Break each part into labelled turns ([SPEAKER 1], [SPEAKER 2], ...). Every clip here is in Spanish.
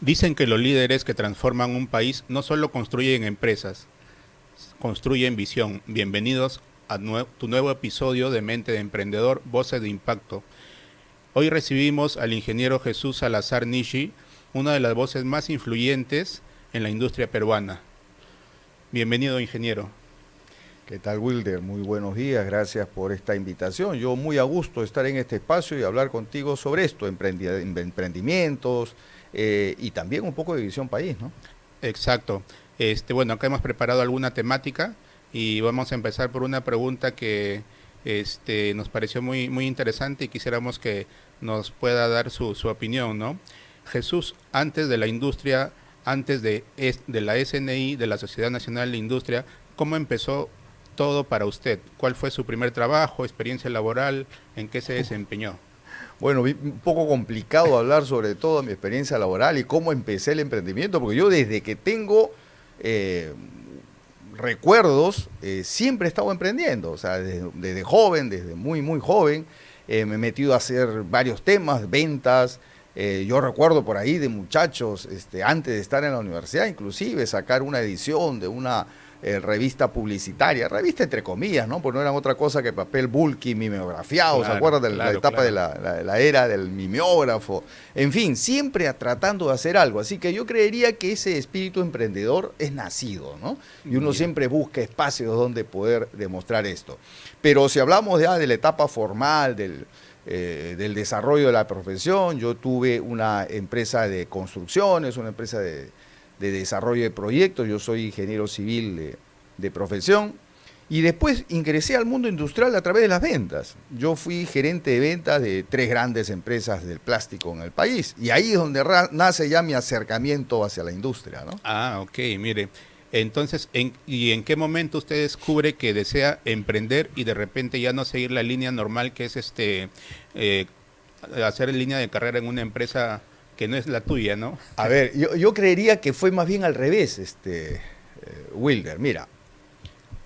[SPEAKER 1] Dicen que los líderes que transforman un país no solo construyen empresas, construyen visión. Bienvenidos a tu nuevo episodio de Mente de Emprendedor, Voces de Impacto. Hoy recibimos al ingeniero Jesús Salazar Nishi, una de las voces más influyentes en la industria peruana. Bienvenido, ingeniero.
[SPEAKER 2] ¿Qué tal, Wilder? Muy buenos días, gracias por esta invitación. Yo muy a gusto de estar en este espacio y hablar contigo sobre esto, emprendimientos y también un poco de visión país, ¿no?
[SPEAKER 1] Exacto. Bueno, acá hemos preparado alguna temática y vamos a empezar por una pregunta que nos pareció muy interesante y quisiéramos que nos pueda dar su opinión, ¿no? Jesús, antes de la industria, antes de la SNI, de la Sociedad Nacional de Industria, ¿cómo empezó todo para usted? ¿Cuál fue su primer trabajo, experiencia laboral? ¿En qué se desempeñó?
[SPEAKER 2] Bueno, un poco complicado hablar sobre todo mi experiencia laboral y cómo empecé el emprendimiento, porque yo desde que tengo recuerdos siempre he estado emprendiendo, o sea, desde joven, desde muy joven, me he metido a hacer varios temas, ventas. Yo recuerdo por ahí de muchachos, antes de estar en la universidad, inclusive sacar una edición de una revista publicitaria, revista entre comillas, ¿no? Pues no eran otra cosa que papel bulky, mimeografiado,
[SPEAKER 1] Claro,
[SPEAKER 2] ¿se acuerdan de la
[SPEAKER 1] claro,
[SPEAKER 2] etapa
[SPEAKER 1] claro.
[SPEAKER 2] de la era del mimeógrafo? En fin, siempre tratando de hacer algo. Así que yo creería que ese espíritu emprendedor es nacido, ¿no? Y uno
[SPEAKER 1] Ya.
[SPEAKER 2] siempre busca espacios donde poder demostrar esto. Pero si hablamos ya de la etapa formal, del desarrollo de la profesión, yo tuve una empresa de construcciones, una empresa de desarrollo de proyectos, yo soy ingeniero civil de profesión, y después ingresé al mundo industrial a través de las ventas. Yo fui gerente de ventas de 3 grandes empresas del plástico en el país, y ahí es donde nace ya mi acercamiento hacia la industria, ¿no?
[SPEAKER 1] Ah, ok, mire. Entonces, ¿y en qué momento usted descubre que desea emprender y de repente ya no seguir la línea normal que es eh, hacer línea de carrera en una empresa que no es la tuya, ¿no?
[SPEAKER 2] A ver, yo creería que fue más bien al revés, Wilder. Mira,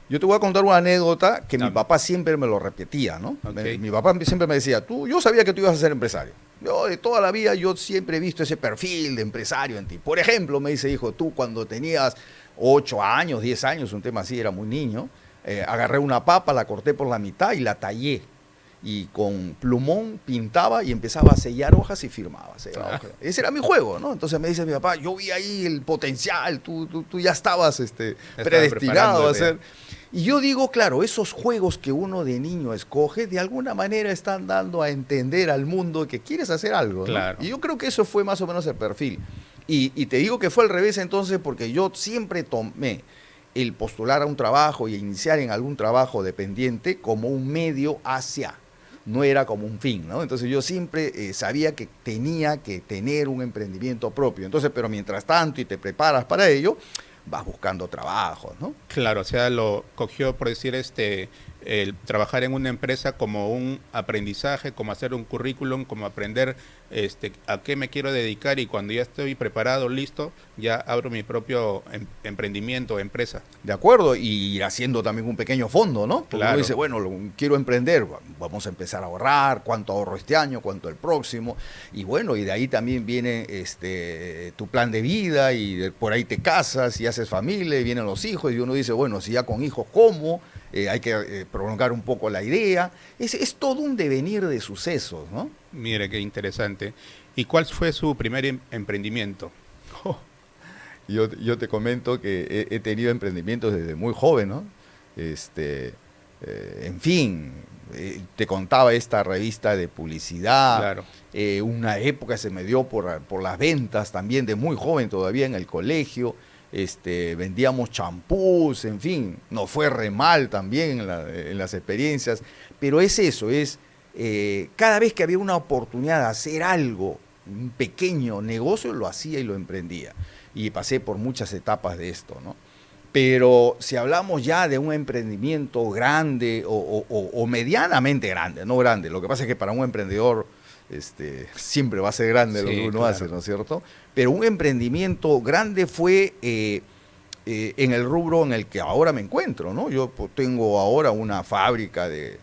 [SPEAKER 2] yo te voy a contar una anécdota que mi
[SPEAKER 1] Ah,
[SPEAKER 2] papá siempre me lo repetía, ¿no?
[SPEAKER 1] ok.
[SPEAKER 2] Mi papá siempre me decía, yo sabía que tú ibas a ser empresario. Yo de toda la vida yo siempre he visto ese perfil de empresario en ti. Por ejemplo, me dice, hijo, tú cuando tenías 8 años, 10 años, un tema así, era muy niño, agarré una papa, la corté por la mitad y la tallé. Y con plumón pintaba y empezaba a sellar hojas y firmaba. Sellaba hojas. Ese era mi juego, ¿no? Entonces me dice mi papá, yo vi ahí el potencial, tú ya estabas
[SPEAKER 1] Estaba
[SPEAKER 2] predestinado a
[SPEAKER 1] preparándote.
[SPEAKER 2] ser. Y yo digo, claro, esos juegos que uno de niño escoge, de alguna manera están dando a entender al mundo que quieres hacer algo, ¿no?
[SPEAKER 1] Claro.
[SPEAKER 2] Y yo creo que eso fue más o menos el perfil. Y te digo que fue al revés entonces porque yo siempre tomé el postular a un trabajo y iniciar en algún trabajo dependiente como un medio hacia, no era como un fin, ¿no? Entonces yo siempre sabía que tenía que tener un emprendimiento propio. Entonces, pero mientras tanto y te preparas para ello, vas buscando trabajos, ¿no?
[SPEAKER 1] Claro, o sea, lo cogió por decir el trabajar en una empresa como un aprendizaje, como hacer un currículum, como aprender a qué me quiero dedicar y cuando ya estoy preparado, listo, ya abro mi propio emprendimiento, empresa.
[SPEAKER 2] De acuerdo, y ir haciendo también un pequeño fondo, ¿no? Porque uno
[SPEAKER 1] Claro,
[SPEAKER 2] dice, bueno, quiero emprender, vamos a empezar a ahorrar, cuánto ahorro este año, cuánto el próximo, y bueno, y de ahí también viene tu plan de vida, y por ahí te casas, y haces familia, y vienen los hijos, y uno dice, bueno, si ya con hijos, ¿cómo? Hay que prolongar un poco la idea. Es todo un devenir de sucesos, ¿no?
[SPEAKER 1] mire qué interesante. ¿Y cuál fue su primer emprendimiento?
[SPEAKER 2] Yo te comento que he tenido emprendimientos desde muy joven, ¿no? Este, en fin, te contaba esta revista de publicidad,
[SPEAKER 1] Claro.
[SPEAKER 2] una época se me dio por las ventas también de muy joven todavía en el colegio, vendíamos champús, en fin, nos fue re mal también en las experiencias, pero es eso, cada vez que había una oportunidad de hacer algo, un pequeño negocio, lo hacía y lo emprendía. Y pasé por muchas etapas de esto, ¿no? Pero si hablamos ya de un emprendimiento grande o medianamente grande, no grande, lo que pasa es que para un emprendedor siempre va a ser grande lo que
[SPEAKER 1] Sí,
[SPEAKER 2] uno hace,
[SPEAKER 1] claro.
[SPEAKER 2] ¿no es cierto? Pero un emprendimiento grande fue en el rubro en el que ahora me encuentro, ¿no? Yo tengo ahora una fábrica de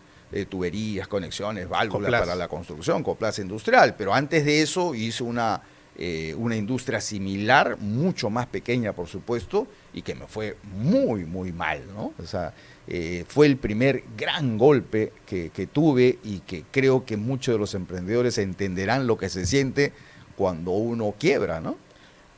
[SPEAKER 2] tuberías, conexiones, válvulas para
[SPEAKER 1] Coplas.
[SPEAKER 2] la construcción, Coplas Industrial, pero antes de eso hice una una industria similar, mucho más pequeña, por supuesto, y que me fue muy, muy mal, ¿no? O sea, fue el primer gran golpe que tuve y que creo que muchos de los emprendedores entenderán lo que se siente cuando uno quiebra, ¿no?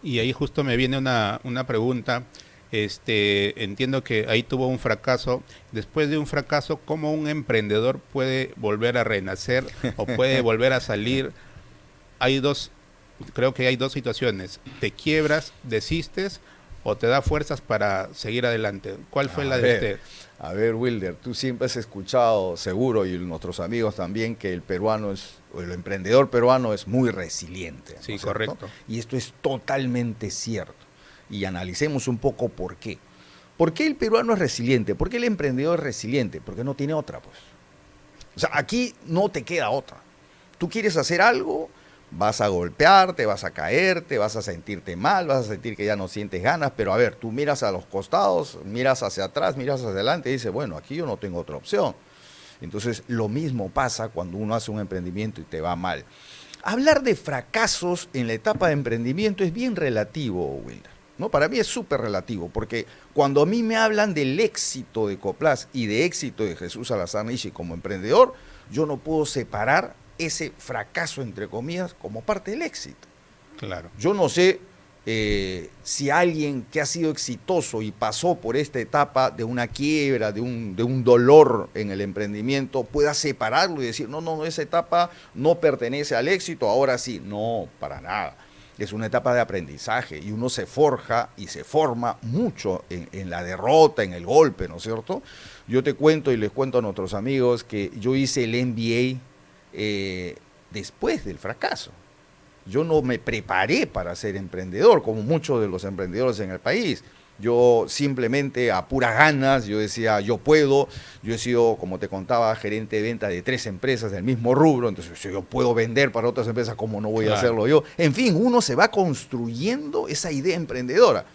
[SPEAKER 1] Y ahí justo me viene una pregunta. Entiendo que ahí tuvo un fracaso. Después de un fracaso, ¿cómo un emprendedor puede volver a renacer o puede volver a salir? Hay dos, creo que hay dos situaciones. Te quiebras, desistes o te da fuerzas para seguir adelante. ¿Cuál fue la de usted?
[SPEAKER 2] A ver, Wilder, tú siempre has escuchado, seguro, y nuestros amigos también, que el peruano o el emprendedor peruano es muy resiliente, ¿no
[SPEAKER 1] Sí,
[SPEAKER 2] es cierto?
[SPEAKER 1] correcto.
[SPEAKER 2] Y esto es totalmente cierto. Y analicemos un poco por qué. ¿Por qué el peruano es resiliente? ¿Por qué el emprendedor es resiliente? Porque no tiene otra, pues. O sea, aquí no te queda otra. Tú quieres hacer algo, vas a golpearte, vas a caerte, vas a sentirte mal, vas a sentir que ya no sientes ganas, pero a ver, tú miras a los costados, miras hacia atrás, miras hacia adelante y dices, bueno, aquí yo no tengo otra opción. Entonces, lo mismo pasa cuando uno hace un emprendimiento y te va mal. Hablar de fracasos en la etapa de emprendimiento es bien relativo, Wilder, ¿no? Para mí es súper relativo, porque cuando a mí me hablan del éxito de Coplas y de éxito de Jesús Salazar Nishi como emprendedor, yo no puedo separar ese fracaso, entre comillas, como parte del éxito.
[SPEAKER 1] Claro.
[SPEAKER 2] Yo no sé si alguien que ha sido exitoso y pasó por esta etapa de una quiebra, de un dolor en el emprendimiento, pueda separarlo y decir, no, no, esa etapa no pertenece al éxito, ahora sí. No, para nada. Es una etapa de aprendizaje y uno se forja y se forma mucho en la derrota, en el golpe, ¿no es cierto? Yo te cuento y les cuento a nuestros amigos que yo hice el MBA después del fracaso. Yo no me preparé para ser emprendedor, como muchos de los emprendedores en el país. Yo simplemente a puras ganas, yo decía, yo puedo. Yo he sido, como te contaba, gerente de venta de 3 empresas del mismo rubro, entonces si yo puedo vender para otras empresas, ¿cómo no voy a hacerlo yo? En fin, uno se va construyendo esa idea emprendedora,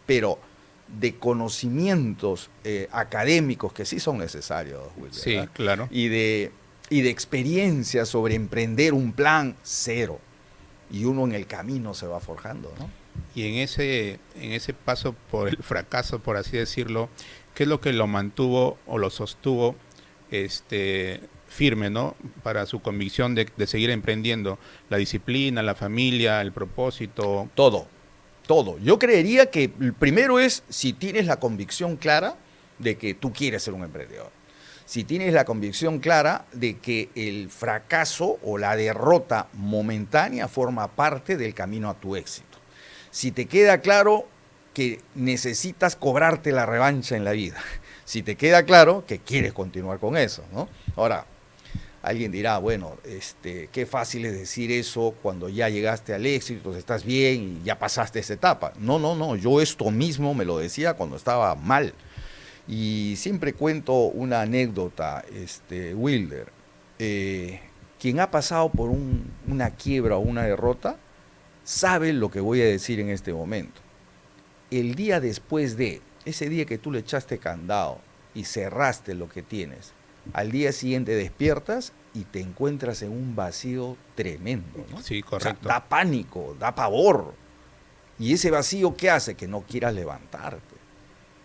[SPEAKER 2] pero de conocimientos académicos que sí son necesarios, Will,
[SPEAKER 1] Sí,
[SPEAKER 2] ¿verdad?
[SPEAKER 1] claro.
[SPEAKER 2] Y de experiencia sobre emprender un plan, cero. Y uno en el camino se va forjando, ¿no?
[SPEAKER 1] Y en ese paso por el fracaso, por así decirlo, ¿qué es lo que lo mantuvo o lo sostuvo firme, ¿no? Para su convicción de seguir emprendiendo. La disciplina, la familia, el propósito.
[SPEAKER 2] Todo, todo. Yo creería que el primero es si tienes la convicción clara de que tú quieres ser un emprendedor. Si tienes la convicción clara de que el fracaso o la derrota momentánea forma parte del camino a tu éxito. Si te queda claro que necesitas cobrarte la revancha en la vida. Si te queda claro que quieres continuar con eso, ¿no? Ahora, alguien dirá, bueno, qué fácil es decir eso cuando ya llegaste al éxito, estás bien y ya pasaste esa etapa. No, no, no, yo esto mismo me lo decía cuando estaba mal. Y siempre cuento una anécdota, Wilder. Quien ha pasado por una quiebra o una derrota sabe lo que voy a decir en este momento. El día después de, ese día que tú le echaste candado y cerraste lo que tienes, al día siguiente despiertas y te encuentras en un vacío tremendo, ¿no?
[SPEAKER 1] Sí,
[SPEAKER 2] O sea,
[SPEAKER 1] correcto.
[SPEAKER 2] da pánico, da pavor. Y ese vacío, ¿qué hace? Que no quieras levantarte.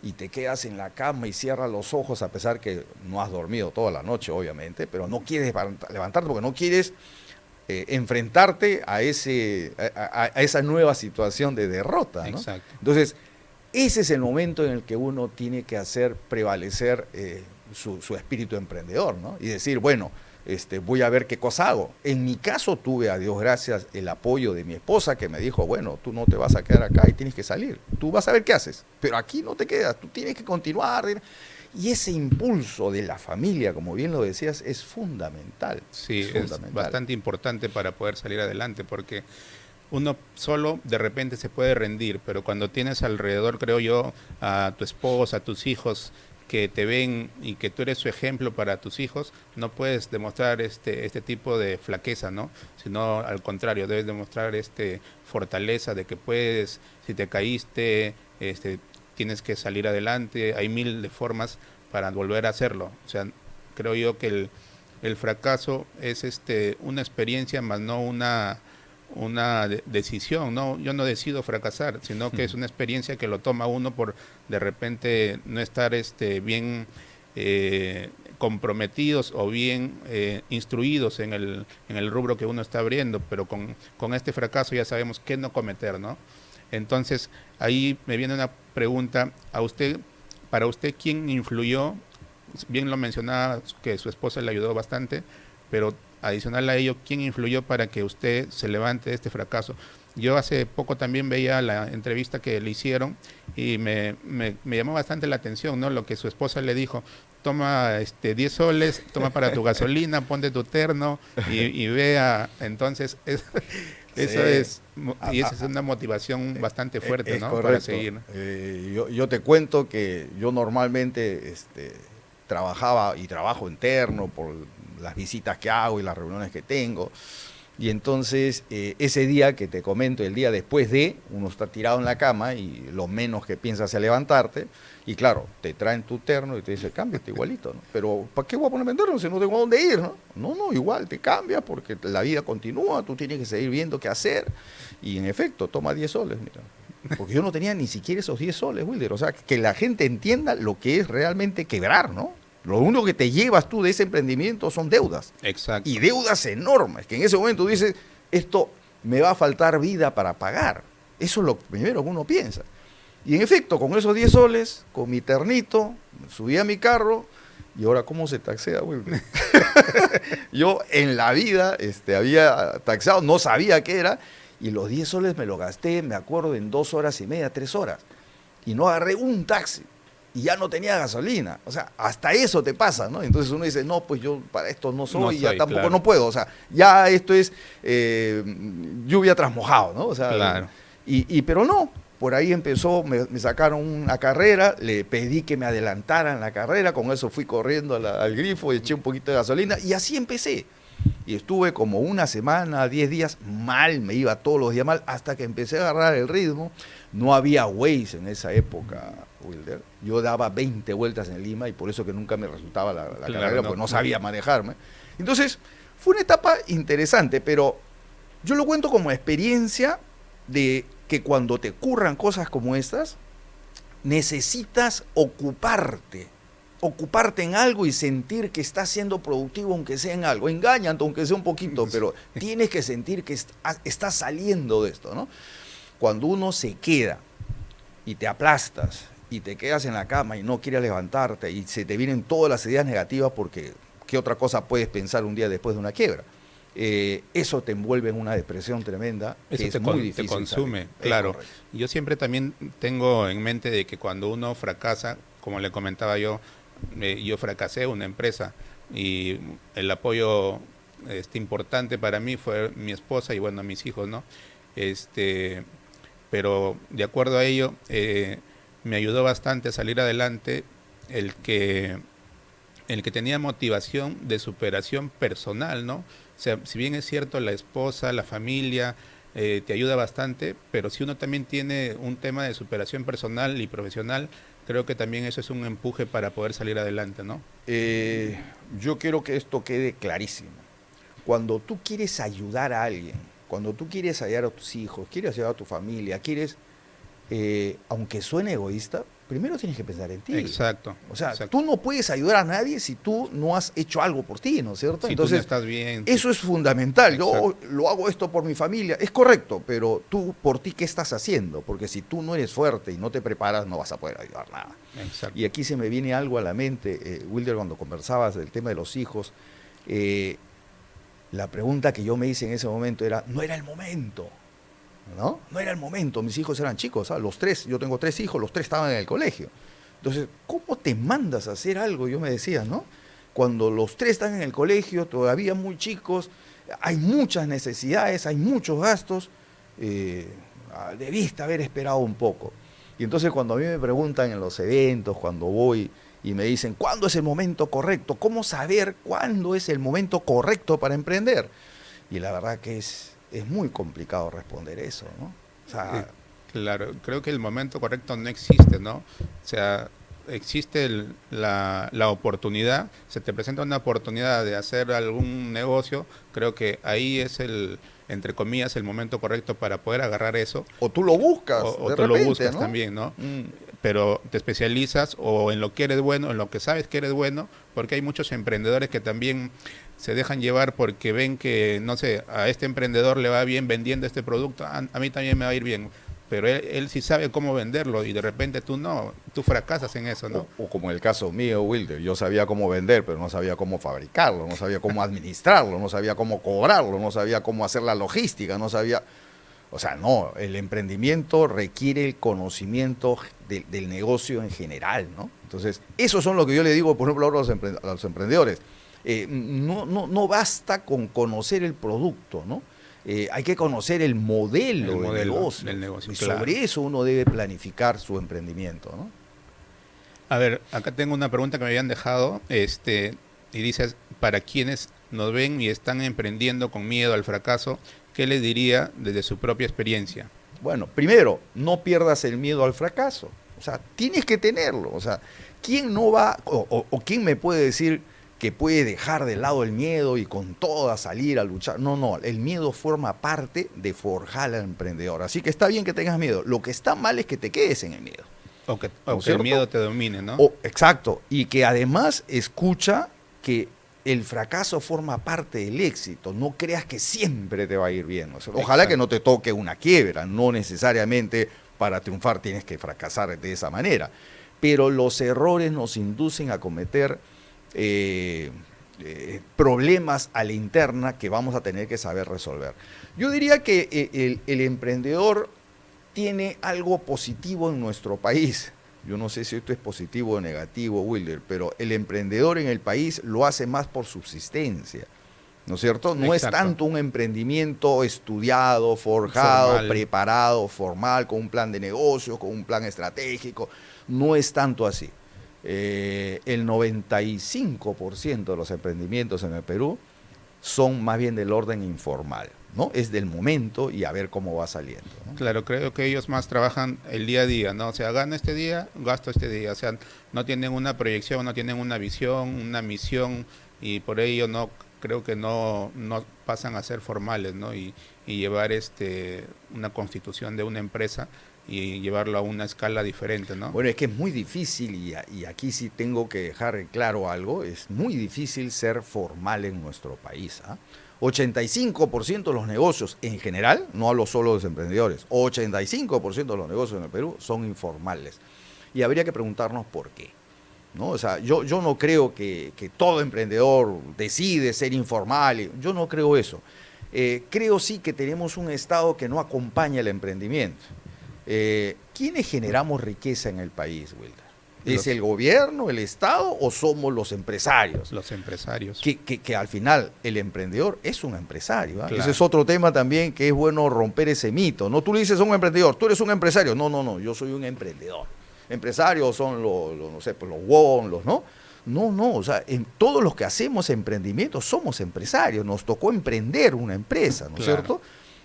[SPEAKER 2] Y te quedas en la cama y cierras los ojos a pesar que no has dormido toda la noche, obviamente, pero no quieres levantarte porque no quieres enfrentarte a esa nueva situación de derrota, ¿no?
[SPEAKER 1] Exacto.
[SPEAKER 2] Entonces, ese es el momento en el que uno tiene que hacer prevalecer su espíritu emprendedor, ¿no? Y decir, bueno, voy a ver qué cosa hago. En mi caso tuve, a Dios gracias, el apoyo de mi esposa que me dijo, bueno, tú no te vas a quedar acá y tienes que salir. Tú vas a ver qué haces, pero aquí no te quedas, tú tienes que continuar. Y ese impulso de la familia, como bien lo decías, es fundamental.
[SPEAKER 1] Sí,
[SPEAKER 2] es fundamental.
[SPEAKER 1] es bastante importante para poder salir adelante, porque uno solo de repente se puede rendir, pero cuando tienes alrededor, creo yo, a tu esposa, a tus hijos, que te ven y que tú eres su ejemplo para tus hijos, no puedes demostrar este tipo de flaqueza, ¿no? Sino al contrario, debes demostrar fortaleza de que puedes, si te caíste, tienes que salir adelante, hay mil de formas para volver a hacerlo. O sea, creo yo que el fracaso es una experiencia más no decisión, ¿no? Yo no decido fracasar, sino que es una experiencia que lo toma uno por de repente no estar bien comprometidos o bien instruidos en el rubro que uno está abriendo, pero con este fracaso ya sabemos qué no cometer, ¿no? Entonces, ahí me viene una pregunta a usted, para usted, ¿quién influyó? Bien lo mencionaba que su esposa le ayudó bastante, pero adicional a ello, ¿quién influyó para que usted se levante de este fracaso? Yo hace poco también veía la entrevista que le hicieron y me llamó bastante la atención, ¿no? Lo que su esposa le dijo: toma 10 soles, toma para tu gasolina, ponte tu terno y vea. Entonces, eso es, y esa es una motivación bastante fuerte, ¿no?
[SPEAKER 2] Correcto.
[SPEAKER 1] Para seguir.
[SPEAKER 2] Yo te cuento que yo normalmente trabajaba y trabajo en terno por las visitas que hago y las reuniones que tengo. Y entonces ese día que te comento, el día después de, uno está tirado en la cama y lo menos que piensas es levantarte. Y claro, te traen tu terno y te dicen, cámbiate igualito, ¿no? Pero ¿para qué voy a ponerme terno si no tengo a dónde ir, ¿no? No, igual te cambias porque la vida continúa, tú tienes que seguir viendo qué hacer. Y en efecto, toma 10 soles, mira. Porque yo no tenía ni siquiera esos 10 soles, Wilder. O sea, que la gente entienda lo que es realmente quebrar, ¿no? Lo único que te llevas tú de ese emprendimiento son deudas.
[SPEAKER 1] Exacto.
[SPEAKER 2] Y deudas enormes, que en ese momento dices, esto me va a faltar vida para pagar. Eso es lo primero que uno piensa. Y en efecto, con esos 10 soles, con mi ternito, subí a mi carro, y ahora, ¿cómo se taxea, güey? Yo en la vida había taxado, no sabía qué era, y los 10 soles me los gasté, me acuerdo, en 2 horas y media, 3 horas. Y no agarré un taxi. Y ya no tenía gasolina. O sea, hasta eso te pasa, ¿no? Entonces uno dice, no, pues yo para esto no soy, ya tampoco
[SPEAKER 1] claro.
[SPEAKER 2] no puedo. O sea, ya esto es lluvia tras mojado, ¿no? O sea,
[SPEAKER 1] claro.
[SPEAKER 2] Pero no, por ahí empezó, me sacaron una carrera, le pedí que me adelantaran la carrera, con eso fui corriendo al grifo, eché un poquito de gasolina y así empecé. Y estuve como una semana, 10 días mal, me iba todos los días mal, hasta que empecé a agarrar el ritmo. No había Waze en esa época, Wilder. Yo daba 20 vueltas en Lima y por eso que nunca me resultaba la carrera, porque no sabía manejarme. Entonces, fue una etapa interesante, pero yo lo cuento como experiencia de que cuando te ocurran cosas como estas, necesitas ocuparte en algo y sentir que estás siendo productivo aunque sea en algo. Engáñate aunque sea un poquito, pero tienes que sentir que estás saliendo de esto, ¿no? Cuando uno se queda y te aplastas y te quedas en la cama y no quieres levantarte y se te vienen todas las ideas negativas porque ¿qué otra cosa puedes pensar un día después de una quiebra? Eso te envuelve en una depresión tremenda, que es muy difícil.
[SPEAKER 1] Te consume, claro. Yo siempre también tengo en mente de que cuando uno fracasa, como le comentaba yo fracasé una empresa y el apoyo importante para mí fue mi esposa y bueno, mis hijos, ¿no? Pero de acuerdo a ello, me ayudó bastante a salir adelante el que tenía motivación de superación personal, ¿no? O sea, si bien es cierto, la esposa, la familia, te ayuda bastante, pero si uno también tiene un tema de superación personal y profesional, creo que también eso es un empuje para poder salir adelante, ¿no?
[SPEAKER 2] Yo quiero que esto quede clarísimo. Cuando tú quieres ayudar a alguien, cuando tú quieres ayudar a tus hijos, quieres ayudar a tu familia, aunque suene egoísta, primero tienes que pensar en ti.
[SPEAKER 1] Exacto.
[SPEAKER 2] O sea,
[SPEAKER 1] exacto.
[SPEAKER 2] Tú no puedes ayudar a nadie si tú no has hecho algo por ti, ¿no es cierto?
[SPEAKER 1] Si
[SPEAKER 2] entonces,
[SPEAKER 1] tú no estás bien.
[SPEAKER 2] Eso es fundamental.
[SPEAKER 1] Exacto.
[SPEAKER 2] Yo lo hago esto por mi familia, es correcto, pero tú por ti, ¿qué estás haciendo? Porque si tú no eres fuerte y no te preparas, no vas a poder ayudar nada.
[SPEAKER 1] Exacto.
[SPEAKER 2] Y aquí se me viene algo a la mente, Wilder, cuando conversabas del tema de los hijos, la pregunta que yo me hice en ese momento era, no era el momento. ¿No? No era el momento, mis hijos eran chicos, ¿sabes? Los 3, yo tengo 3 hijos, los 3 estaban en el colegio. Entonces, ¿cómo te mandas a hacer algo? Yo me decía, ¿no? Cuando los 3 están en el colegio, todavía muy chicos, hay muchas necesidades, hay muchos gastos, debiste haber esperado un poco. Y entonces cuando a mí me preguntan en los eventos, cuando voy y me dicen, ¿cuándo es el momento correcto? ¿Cómo saber cuándo es el momento correcto para emprender? Y la verdad que es muy complicado responder eso, ¿no? O sea,
[SPEAKER 1] claro, creo que el momento correcto no existe, ¿no? O sea, existe la oportunidad, se te presenta una oportunidad de hacer algún negocio, creo que ahí es el entre comillas, el momento correcto para poder agarrar eso.
[SPEAKER 2] O tú lo buscas,
[SPEAKER 1] O
[SPEAKER 2] de
[SPEAKER 1] tú
[SPEAKER 2] repente,
[SPEAKER 1] lo buscas
[SPEAKER 2] ¿no?
[SPEAKER 1] también, ¿no? Pero te especializas o en lo que eres bueno, en lo que sabes que eres bueno, porque hay muchos emprendedores que también se dejan llevar porque ven que, no sé, a este emprendedor le va bien vendiendo este producto, a mí también me va a ir bien, pero él sí sabe cómo venderlo y de repente tú no, tú fracasas en eso, ¿no?
[SPEAKER 2] O como en el caso mío, Wilder, yo sabía cómo vender, pero no sabía cómo fabricarlo, no sabía cómo administrarlo, no sabía cómo cobrarlo, no sabía cómo hacer la logística, no sabía... O sea, no, el emprendimiento requiere el conocimiento del negocio en general, ¿no? Entonces, eso son lo que yo le digo, por ejemplo, ahora a los emprendedores. No basta con conocer el producto, ¿no? Hay que conocer el modelo
[SPEAKER 1] del negocio,
[SPEAKER 2] y
[SPEAKER 1] claro.
[SPEAKER 2] sobre eso uno debe planificar su emprendimiento, ¿no?
[SPEAKER 1] A ver, acá tengo una pregunta que me habían dejado, y dices, para quienes nos ven y están emprendiendo con miedo al fracaso, ¿qué les diría desde su propia experiencia?
[SPEAKER 2] Bueno, primero, no pierdas el miedo al fracaso. O sea, tienes que tenerlo. O sea, ¿quién no va, o quién me puede decir que puede dejar de lado el miedo y con toda salir a luchar? No, no, el miedo forma parte de forjar al emprendedor. Así que está bien que tengas miedo. Lo que está mal es que te quedes en el miedo.
[SPEAKER 1] O que
[SPEAKER 2] ¿No es
[SPEAKER 1] el
[SPEAKER 2] cierto?
[SPEAKER 1] miedo te domine, ¿no?
[SPEAKER 2] Exacto. Y que además escucha que el fracaso forma parte del éxito. No creas que siempre te va a ir bien. O sea, ojalá que no te toque una quiebra. No necesariamente para triunfar tienes que fracasar de esa manera. Pero los errores nos inducen a cometer problemas a la interna que vamos a tener que saber resolver. Yo diría que el emprendedor tiene algo positivo en nuestro país. Yo no sé si esto es positivo o negativo, Wilder, pero el emprendedor en el país lo hace más por subsistencia, ¿no es cierto? No
[SPEAKER 1] Exacto.
[SPEAKER 2] es tanto un emprendimiento estudiado, forjado,
[SPEAKER 1] Formal.
[SPEAKER 2] preparado, formal, con un plan de negocio, con un plan estratégico. No es tanto así. El 95% de los emprendimientos en el Perú son más bien del orden informal, ¿no? Es del momento y a ver cómo va saliendo, ¿no?
[SPEAKER 1] Claro, creo que ellos más trabajan el día a día, ¿no? O sea, gano este día, gasto este día. O sea, no tienen una proyección, no tienen una visión, una misión, y por ello no creo que no pasan a ser formales, ¿no? Y llevar una constitución de una empresa y llevarlo a una escala diferente, ¿no?
[SPEAKER 2] Bueno, es que es muy difícil, y aquí sí tengo que dejar claro algo, es muy difícil ser formal en nuestro país, ¿ah? 85% de los negocios en general, no hablo solo de los emprendedores, 85% de los negocios en el Perú son informales. Y habría que preguntarnos por qué, ¿no? O sea, yo no creo que todo emprendedor decide ser informal, yo no creo eso. Creo sí que tenemos un Estado que no acompaña el emprendimiento. ¿Quiénes generamos riqueza en el país, Wilder? ¿Es el gobierno, el Estado o somos los empresarios?
[SPEAKER 1] Los empresarios.
[SPEAKER 2] Que al final el emprendedor es un empresario, ¿eh?
[SPEAKER 1] Claro.
[SPEAKER 2] Ese es otro tema también que es bueno romper ese mito. No, tú le dices a un emprendedor, tú eres un empresario. No, yo soy un emprendedor. Empresarios son no sé, pues los WON, ¿no? No, o sea, en todos los que hacemos emprendimiento somos empresarios. Nos tocó emprender una empresa, ¿no es cierto?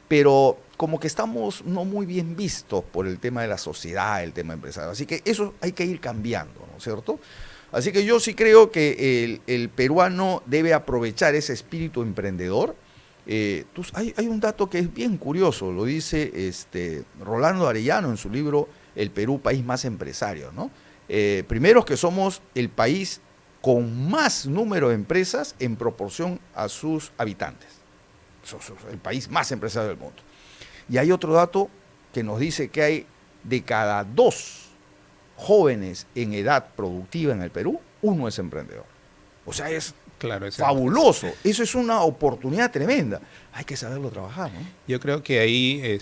[SPEAKER 2] Pero como que estamos no muy bien vistos por el tema de la sociedad, el tema empresario. Así que eso hay que ir cambiando, ¿no es cierto? Así que yo sí creo que el peruano debe aprovechar ese espíritu emprendedor. Hay un dato que es bien curioso, lo dice Rolando Arellano en su libro El Perú, país más empresario, ¿no? Primero que somos el país con más número de empresas en proporción a sus habitantes. El país más empresario del mundo. Y hay otro dato que nos dice que hay de cada 2 jóvenes en edad productiva en el Perú, 1 es emprendedor. O sea, es fabuloso. Eso es una oportunidad tremenda. Hay que saberlo trabajar, ¿no?
[SPEAKER 1] Yo creo que ahí,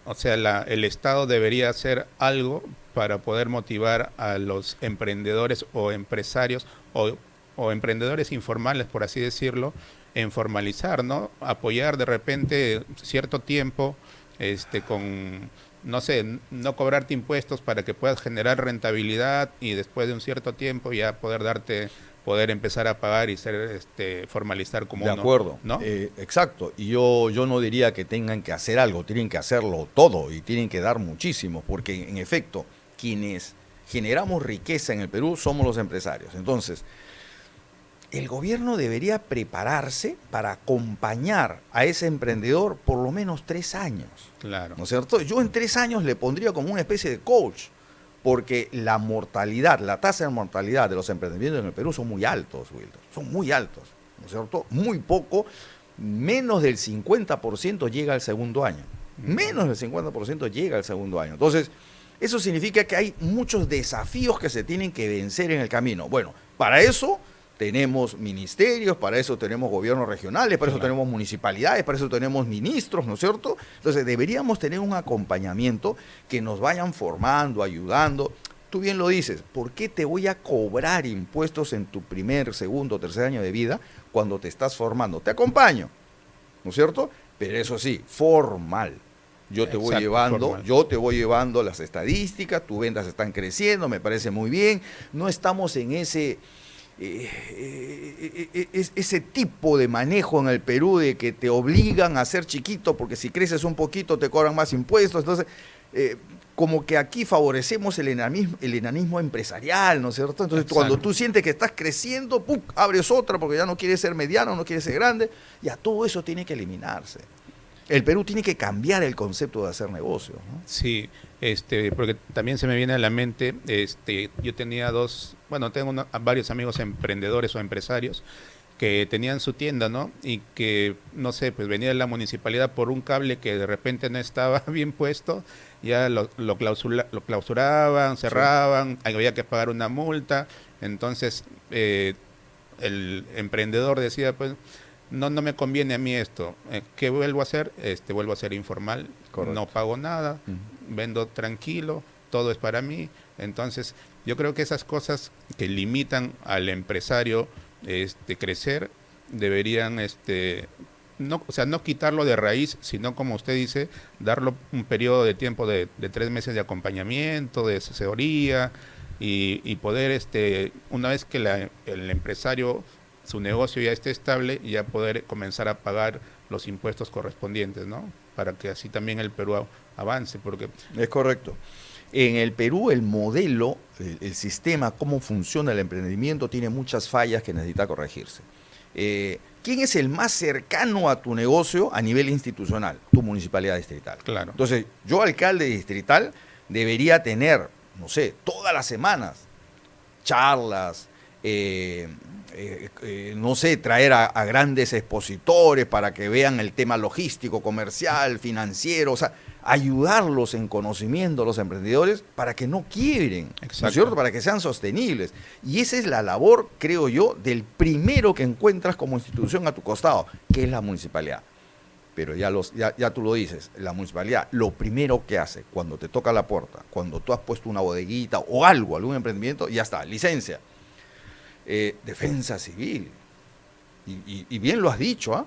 [SPEAKER 1] o sea, el Estado debería hacer algo para poder motivar a los emprendedores o empresarios o emprendedores informales, por así decirlo, en formalizar, ¿no? Apoyar de repente cierto tiempo, con, no sé, no cobrarte impuestos para que puedas generar rentabilidad y después de un cierto tiempo ya poder empezar a pagar y formalizar como uno.
[SPEAKER 2] De acuerdo,
[SPEAKER 1] ¿no?
[SPEAKER 2] Exacto. Y yo no diría que tengan que hacer algo, tienen que hacerlo todo y tienen que dar muchísimo, porque en efecto, quienes generamos riqueza en el Perú somos los empresarios. Entonces, el gobierno debería prepararse para acompañar a ese emprendedor por lo menos 3 años.
[SPEAKER 1] Claro.
[SPEAKER 2] ¿No es cierto? Yo en 3 años le pondría como una especie de coach, porque la mortalidad, la tasa de mortalidad de los emprendimientos en el Perú son muy altos, Wilton. Son muy altos, ¿no es cierto? Muy poco, menos del 50% llega al segundo año. Menos del 50% llega al segundo año. Entonces, eso significa que hay muchos desafíos que se tienen que vencer en el camino. Bueno, para eso tenemos ministerios, para eso tenemos gobiernos regionales, para eso tenemos municipalidades, para eso tenemos ministros, ¿no es cierto? Entonces deberíamos tener un acompañamiento que nos vayan formando, ayudando. Tú bien lo dices, ¿por qué te voy a cobrar impuestos en tu primer, segundo, tercer año de vida cuando te estás formando? Te acompaño, ¿no es cierto? Pero eso sí, formal. Yo te voy llevando las estadísticas, tus ventas están creciendo, me parece muy bien. No estamos en ese tipo de manejo en el Perú de que te obligan a ser chiquito porque si creces un poquito te cobran más impuestos. Entonces, como que aquí favorecemos el enanismo empresarial, ¿no es cierto? Entonces, cuando tú sientes que estás creciendo, ¡pum!, abres otra porque ya no quieres ser mediano, no quieres ser grande. Ya todo eso tiene que eliminarse. El Perú tiene que cambiar el concepto de hacer negocios, ¿no?
[SPEAKER 1] Sí, porque también se me viene a la mente, yo tenía tengo varios amigos emprendedores o empresarios que tenían su tienda, ¿no? Y que, no sé, pues venía de la municipalidad por un cable que de repente no estaba bien puesto, ya lo clausuraban, cerraban, había que pagar una multa, entonces el emprendedor decía, pues, no me conviene a mí esto. ¿Qué vuelvo a hacer? Vuelvo a ser informal. Correcto. No pago nada, vendo tranquilo, todo es para mí. Entonces, yo creo que esas cosas que limitan al empresario crecer, deberían no quitarlo de raíz, sino, como usted dice, darlo un periodo de tiempo de 3 meses de acompañamiento, de asesoría, y poder, una vez que el empresario, su negocio ya esté estable, ya poder comenzar a pagar los impuestos correspondientes, ¿no? Para que así también el Perú avance, porque...
[SPEAKER 2] Es correcto. En el Perú el modelo, el sistema, cómo funciona el emprendimiento, tiene muchas fallas que necesita corregirse. ¿Quién es el más cercano a tu negocio a nivel institucional? Tu municipalidad distrital.
[SPEAKER 1] Claro.
[SPEAKER 2] Entonces, yo, alcalde distrital, debería tener, no sé, todas las semanas, charlas, no sé, traer a grandes expositores para que vean el tema logístico, comercial, financiero, o sea, ayudarlos en conocimiento a los emprendedores para que no quiebren, ¿no es cierto?, para que sean sostenibles. Y esa es la labor, creo yo, del primero que encuentras como institución a tu costado, que es la municipalidad. Pero ya tú lo dices, la municipalidad, lo primero que hace cuando te toca la puerta, cuando tú has puesto una bodeguita o algún emprendimiento, ya está, licencia. Defensa civil, y bien lo has dicho, ¿eh?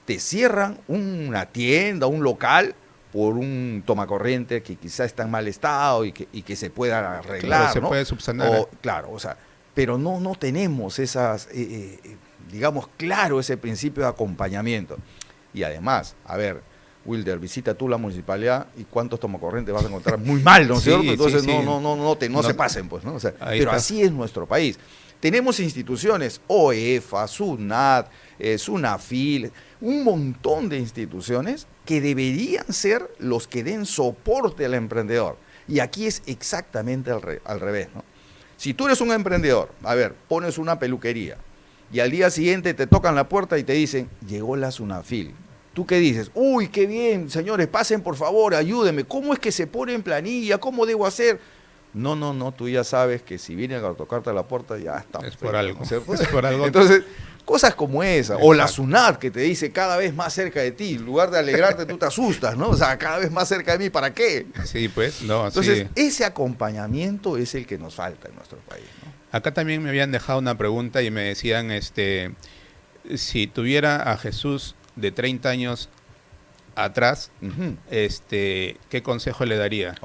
[SPEAKER 2] Te cierran una tienda, un local por un tomacorriente que quizá está en mal estado y que se pueda arreglar,
[SPEAKER 1] claro, se puede subsanar.
[SPEAKER 2] Claro, o sea, pero no tenemos esas, digamos, claro, ese principio de acompañamiento. Y además, a ver, Wilder, visita tú la municipalidad y cuántos tomacorrientes vas a encontrar muy mal, ¿no es cierto? Entonces sí. No se pasen, pues, ¿no? O sea, pero está. Así es nuestro país. Tenemos instituciones, OEFA, SUNAT, SUNAFIL, un montón de instituciones que deberían ser los que den soporte al emprendedor. Y aquí es exactamente al revés, ¿no? Si tú eres un emprendedor, a ver, pones una peluquería y al día siguiente te tocan la puerta y te dicen, llegó la SUNAFIL. ¿Tú qué dices? Uy, qué bien, señores, pasen por favor, ayúdenme. ¿Cómo es que se pone en planilla? ¿Cómo debo hacer? No, tú ya sabes que si vienen a tocarte la puerta ya está.
[SPEAKER 1] Es por algo,
[SPEAKER 2] ¿cierto?
[SPEAKER 1] Es por algo.
[SPEAKER 2] Entonces, cosas como esa, o la SUNAT que te dice cada vez más cerca de ti, en lugar de alegrarte tú te asustas, ¿no? O sea, cada vez más cerca de mí, ¿para qué?
[SPEAKER 1] Sí, pues, no.
[SPEAKER 2] Entonces,
[SPEAKER 1] sí.
[SPEAKER 2] Ese acompañamiento es el que nos falta en nuestro país, ¿no?
[SPEAKER 1] Acá también me habían dejado una pregunta y me decían, si tuviera a Jesús de 30 años atrás, ¿qué consejo le daría?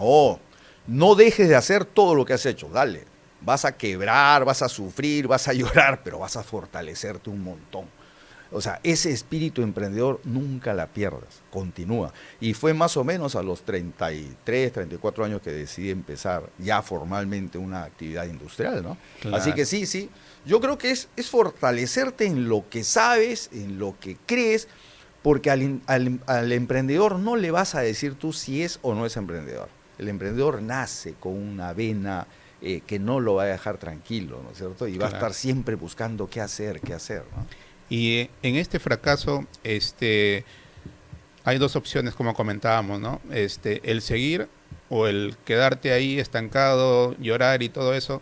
[SPEAKER 2] No dejes de hacer todo lo que has hecho, dale. Vas a quebrar, vas a sufrir, vas a llorar, pero vas a fortalecerte un montón. O sea, ese espíritu emprendedor nunca la pierdas, continúa. Y fue más o menos a los 33, 34 años que decidí empezar ya formalmente una actividad industrial, ¿no?
[SPEAKER 1] Claro.
[SPEAKER 2] Así que sí, yo creo que es fortalecerte en lo que sabes, en lo que crees, porque al emprendedor no le vas a decir tú si es o no es emprendedor. El emprendedor nace con una vena que no lo va a dejar tranquilo, ¿no es cierto? Y va a estar siempre buscando qué hacer, ¿no?
[SPEAKER 1] Y en este fracaso, hay dos opciones, como comentábamos, ¿no? El seguir o el quedarte ahí estancado, llorar y todo eso.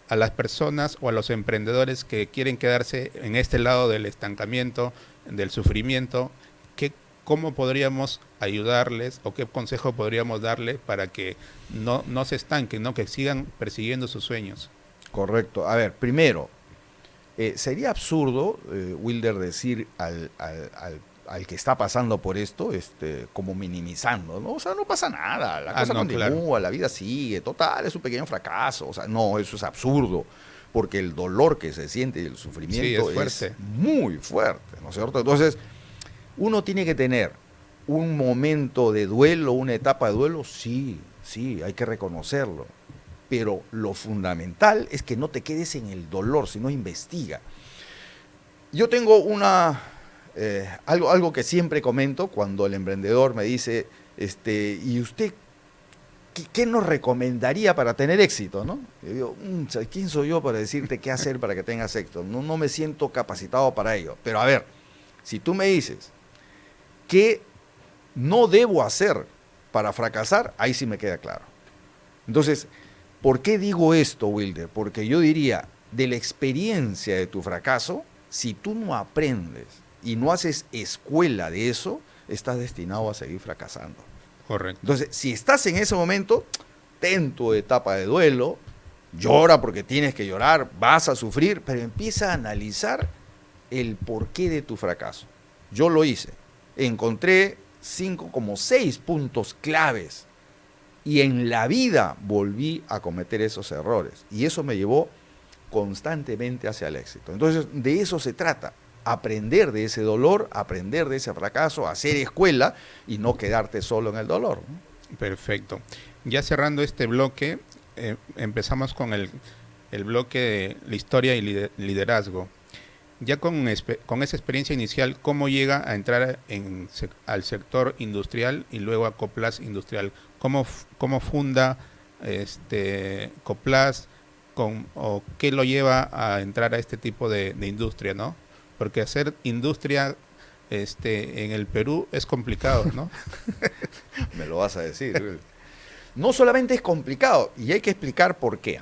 [SPEAKER 1] A las personas o a los emprendedores que quieren quedarse en este lado del estancamiento, del sufrimiento, ¿cómo podríamos ayudarles o qué consejo podríamos darle para que no se estanquen, ¿no? Que sigan persiguiendo sus sueños?
[SPEAKER 2] Correcto. A ver, primero, sería absurdo, Wilder, decir al que está pasando por esto, como minimizando, ¿no? O sea, no pasa nada, la cosa continúa, claro. La vida sigue, total, es un pequeño fracaso. O sea, no, eso es absurdo, porque el dolor que se siente y el sufrimiento es muy fuerte, ¿no es cierto? Entonces, uno tiene que tener un momento de duelo, una etapa de duelo, sí, hay que reconocerlo. Pero lo fundamental es que no te quedes en el dolor, sino investiga. Yo tengo algo que siempre comento cuando el emprendedor me dice, ¿y usted qué nos recomendaría para tener éxito, ¿no? Yo digo, ¿quién soy yo para decirte qué hacer para que tengas éxito? No me siento capacitado para ello. Pero a ver, si tú me dices, ¿qué no debo hacer para fracasar? Ahí sí me queda claro. Entonces, ¿por qué digo esto, Wilder? Porque yo diría, de la experiencia de tu fracaso, si tú no aprendes y no haces escuela de eso, estás destinado a seguir fracasando.
[SPEAKER 1] Correcto.
[SPEAKER 2] Entonces, si estás en ese momento, ten tu etapa de duelo, llora porque tienes que llorar, vas a sufrir, pero empieza a analizar el porqué de tu fracaso. Yo lo hice. Encontré 6 puntos claves. Y en la vida volví a cometer esos errores. Y eso me llevó constantemente hacia el éxito. Entonces, de eso se trata. Aprender de ese dolor, aprender de ese fracaso, hacer escuela y no quedarte solo en el dolor, ¿no?
[SPEAKER 1] Perfecto. Ya cerrando este bloque, empezamos con el bloque de la historia y liderazgo. Ya con esa experiencia inicial, ¿cómo llega a entrar al sector industrial y luego a Coplas Industrial? ¿Cómo funda Coplas o qué lo lleva a entrar a este tipo de industria, ¿no? Porque hacer industria en el Perú es complicado, ¿no?
[SPEAKER 2] Me lo vas a decir. No solamente es complicado, y hay que explicar por qué.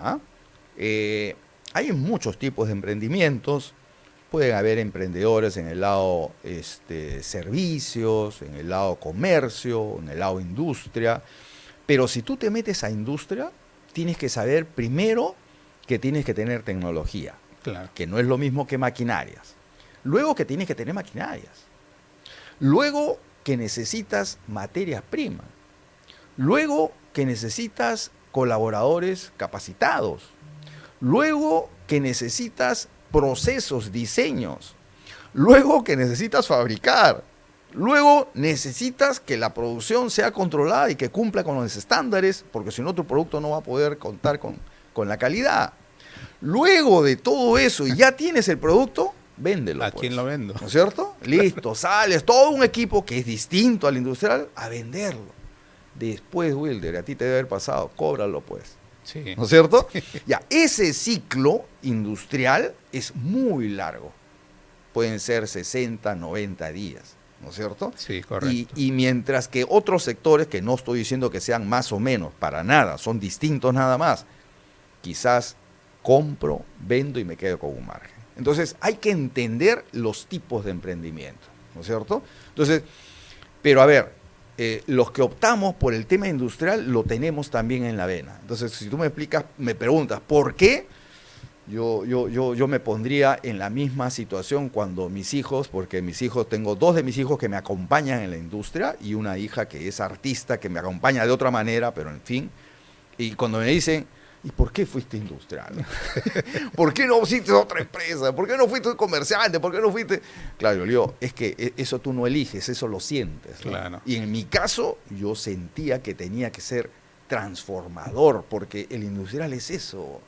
[SPEAKER 2] Hay muchos tipos de emprendimientos. Pueden haber emprendedores en el lado servicios, en el lado comercio, en el lado industria. Pero si tú te metes a industria, tienes que saber primero que tienes que tener tecnología,
[SPEAKER 1] claro,
[SPEAKER 2] que no es lo mismo que maquinarias. Luego que tienes que tener maquinarias. Luego que necesitas materias primas. Luego que necesitas colaboradores capacitados. Luego que necesitas procesos, diseños. Luego que necesitas fabricar. Luego necesitas que la producción sea controlada y que cumpla con los estándares, porque si no tu producto no va a poder contar con la calidad. Luego de todo eso y ya tienes el producto, véndelo.
[SPEAKER 1] ¿A quién lo vendo?
[SPEAKER 2] ¿No es cierto? Listo, sales, todo un equipo que es distinto al industrial a venderlo. Después, Wilder, a ti te debe haber pasado, cóbralo pues.
[SPEAKER 1] Sí.
[SPEAKER 2] ¿No es cierto?
[SPEAKER 1] Sí.
[SPEAKER 2] Ya, ese ciclo industrial es muy largo. Pueden ser 60, 90 días, ¿no es cierto?
[SPEAKER 1] Sí, correcto.
[SPEAKER 2] Y mientras que otros sectores, que no estoy diciendo que sean más o menos, para nada, son distintos nada más, quizás compro, vendo y me quedo con un margen. Entonces, hay que entender los tipos de emprendimiento, ¿no es cierto? Entonces, pero a ver, los que optamos por el tema industrial lo tenemos también en la vena. Entonces, si tú me preguntas, ¿por qué? Yo me pondría en la misma situación cuando mis hijos, porque tengo 2 de mis hijos que me acompañan en la industria y una hija que es artista, que me acompaña de otra manera, pero en fin. Y cuando me dicen, ¿y por qué fuiste industrial? ¿Por qué no fuiste otra empresa? ¿Por qué no fuiste comerciante? ¿Por qué no fuiste...? Claro, yo le digo, es que eso tú no eliges, eso lo sientes, ¿no?
[SPEAKER 1] Claro.
[SPEAKER 2] Y en mi caso, yo sentía que tenía que ser transformador, porque el industrial es eso.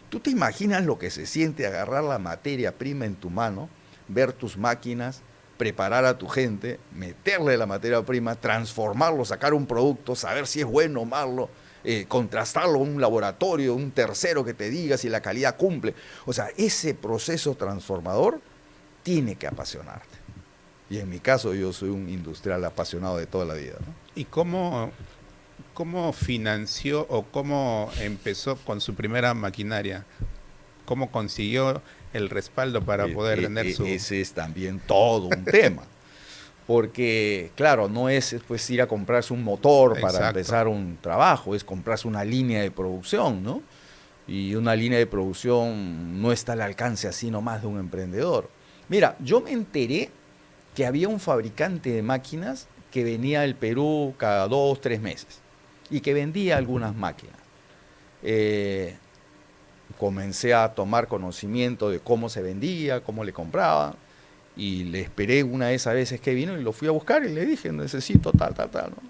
[SPEAKER 2] ¿Tú te imaginas lo que se siente agarrar la materia prima en tu mano, ver tus máquinas, preparar a tu gente, meterle la materia prima, transformarlo, sacar un producto, saber si es bueno o malo, contrastarlo en un laboratorio, un tercero que te diga si la calidad cumple? O sea, ese proceso transformador tiene que apasionarte. Y en mi caso yo soy un industrial apasionado de toda la vida, ¿no?
[SPEAKER 1] ¿Y cómo financió o cómo empezó con su primera maquinaria? ¿Cómo consiguió el respaldo para poder vender su...?
[SPEAKER 2] Ese es también todo un tema. Porque, claro, no es pues ir a comprarse un motor para
[SPEAKER 1] Exacto.
[SPEAKER 2] empezar un trabajo, es comprarse una línea de producción, ¿no? Y una línea de producción no está al alcance así nomás de un emprendedor. Mira, yo me enteré que había un fabricante de máquinas que venía al Perú cada 2, 3 meses y que vendía algunas máquinas. Comencé a tomar conocimiento de cómo se vendía, cómo le compraban, y le esperé una de esas veces que vino y lo fui a buscar y le dije, necesito tal,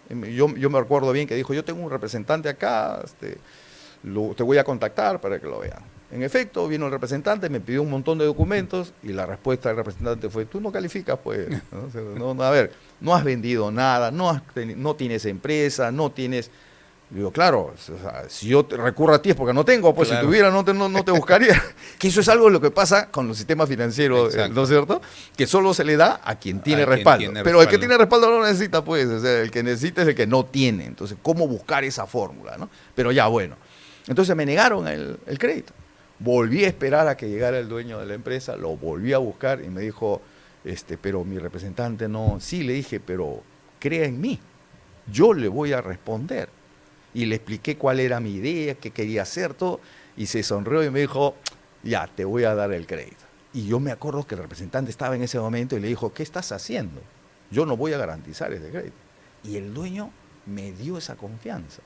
[SPEAKER 2] ¿no? Yo me recuerdo bien que dijo, yo tengo un representante acá, te voy a contactar para que lo vean. En efecto, vino el representante, me pidió un montón de documentos y la respuesta del representante fue, tú no calificas, pues. ¿No? O sea, a ver, no has vendido nada, no tienes empresa, no tienes... Digo, claro, o sea, si yo recurro a ti es porque no tengo, pues claro. Si tuviera no te buscaría. Que eso es algo de lo que pasa con los sistemas financieros, ¿no es cierto? Que solo se le da a quien tiene respaldo. Pero el que tiene respaldo no lo necesita, pues. O sea, el que necesita es el que no tiene. Entonces, ¿cómo buscar esa fórmula, no? Pero ya, bueno. Entonces me negaron el crédito. Volví a esperar a que llegara el dueño de la empresa, lo volví a buscar y me dijo, pero mi representante no... Sí, le dije, pero crea en mí. Yo le voy a responder. Y le expliqué cuál era mi idea, qué quería hacer, todo, y se sonrió y me dijo, ya, te voy a dar el crédito. Y yo me acuerdo que el representante estaba en ese momento y le dijo, ¿qué estás haciendo? Yo no voy a garantizar ese crédito. Y el dueño me dio esa confianza.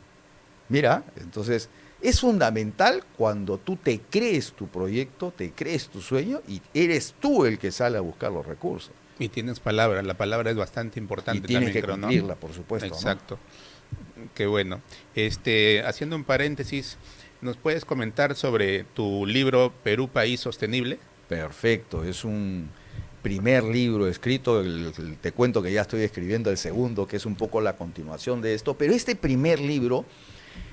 [SPEAKER 2] Mira, entonces, es fundamental cuando tú te crees tu proyecto, te crees tu sueño y eres tú el que sale a buscar los recursos.
[SPEAKER 1] Y tienes palabra, la palabra es bastante importante
[SPEAKER 2] y tienes
[SPEAKER 1] también,
[SPEAKER 2] que cumplirla, ¿no? Por supuesto.
[SPEAKER 1] Exacto. ¿No? Qué bueno. Haciendo un paréntesis, ¿nos puedes comentar sobre tu libro Perú País Sostenible?
[SPEAKER 2] Perfecto, es un primer libro escrito, te cuento que ya estoy escribiendo el segundo, que es un poco la continuación de esto, pero este primer libro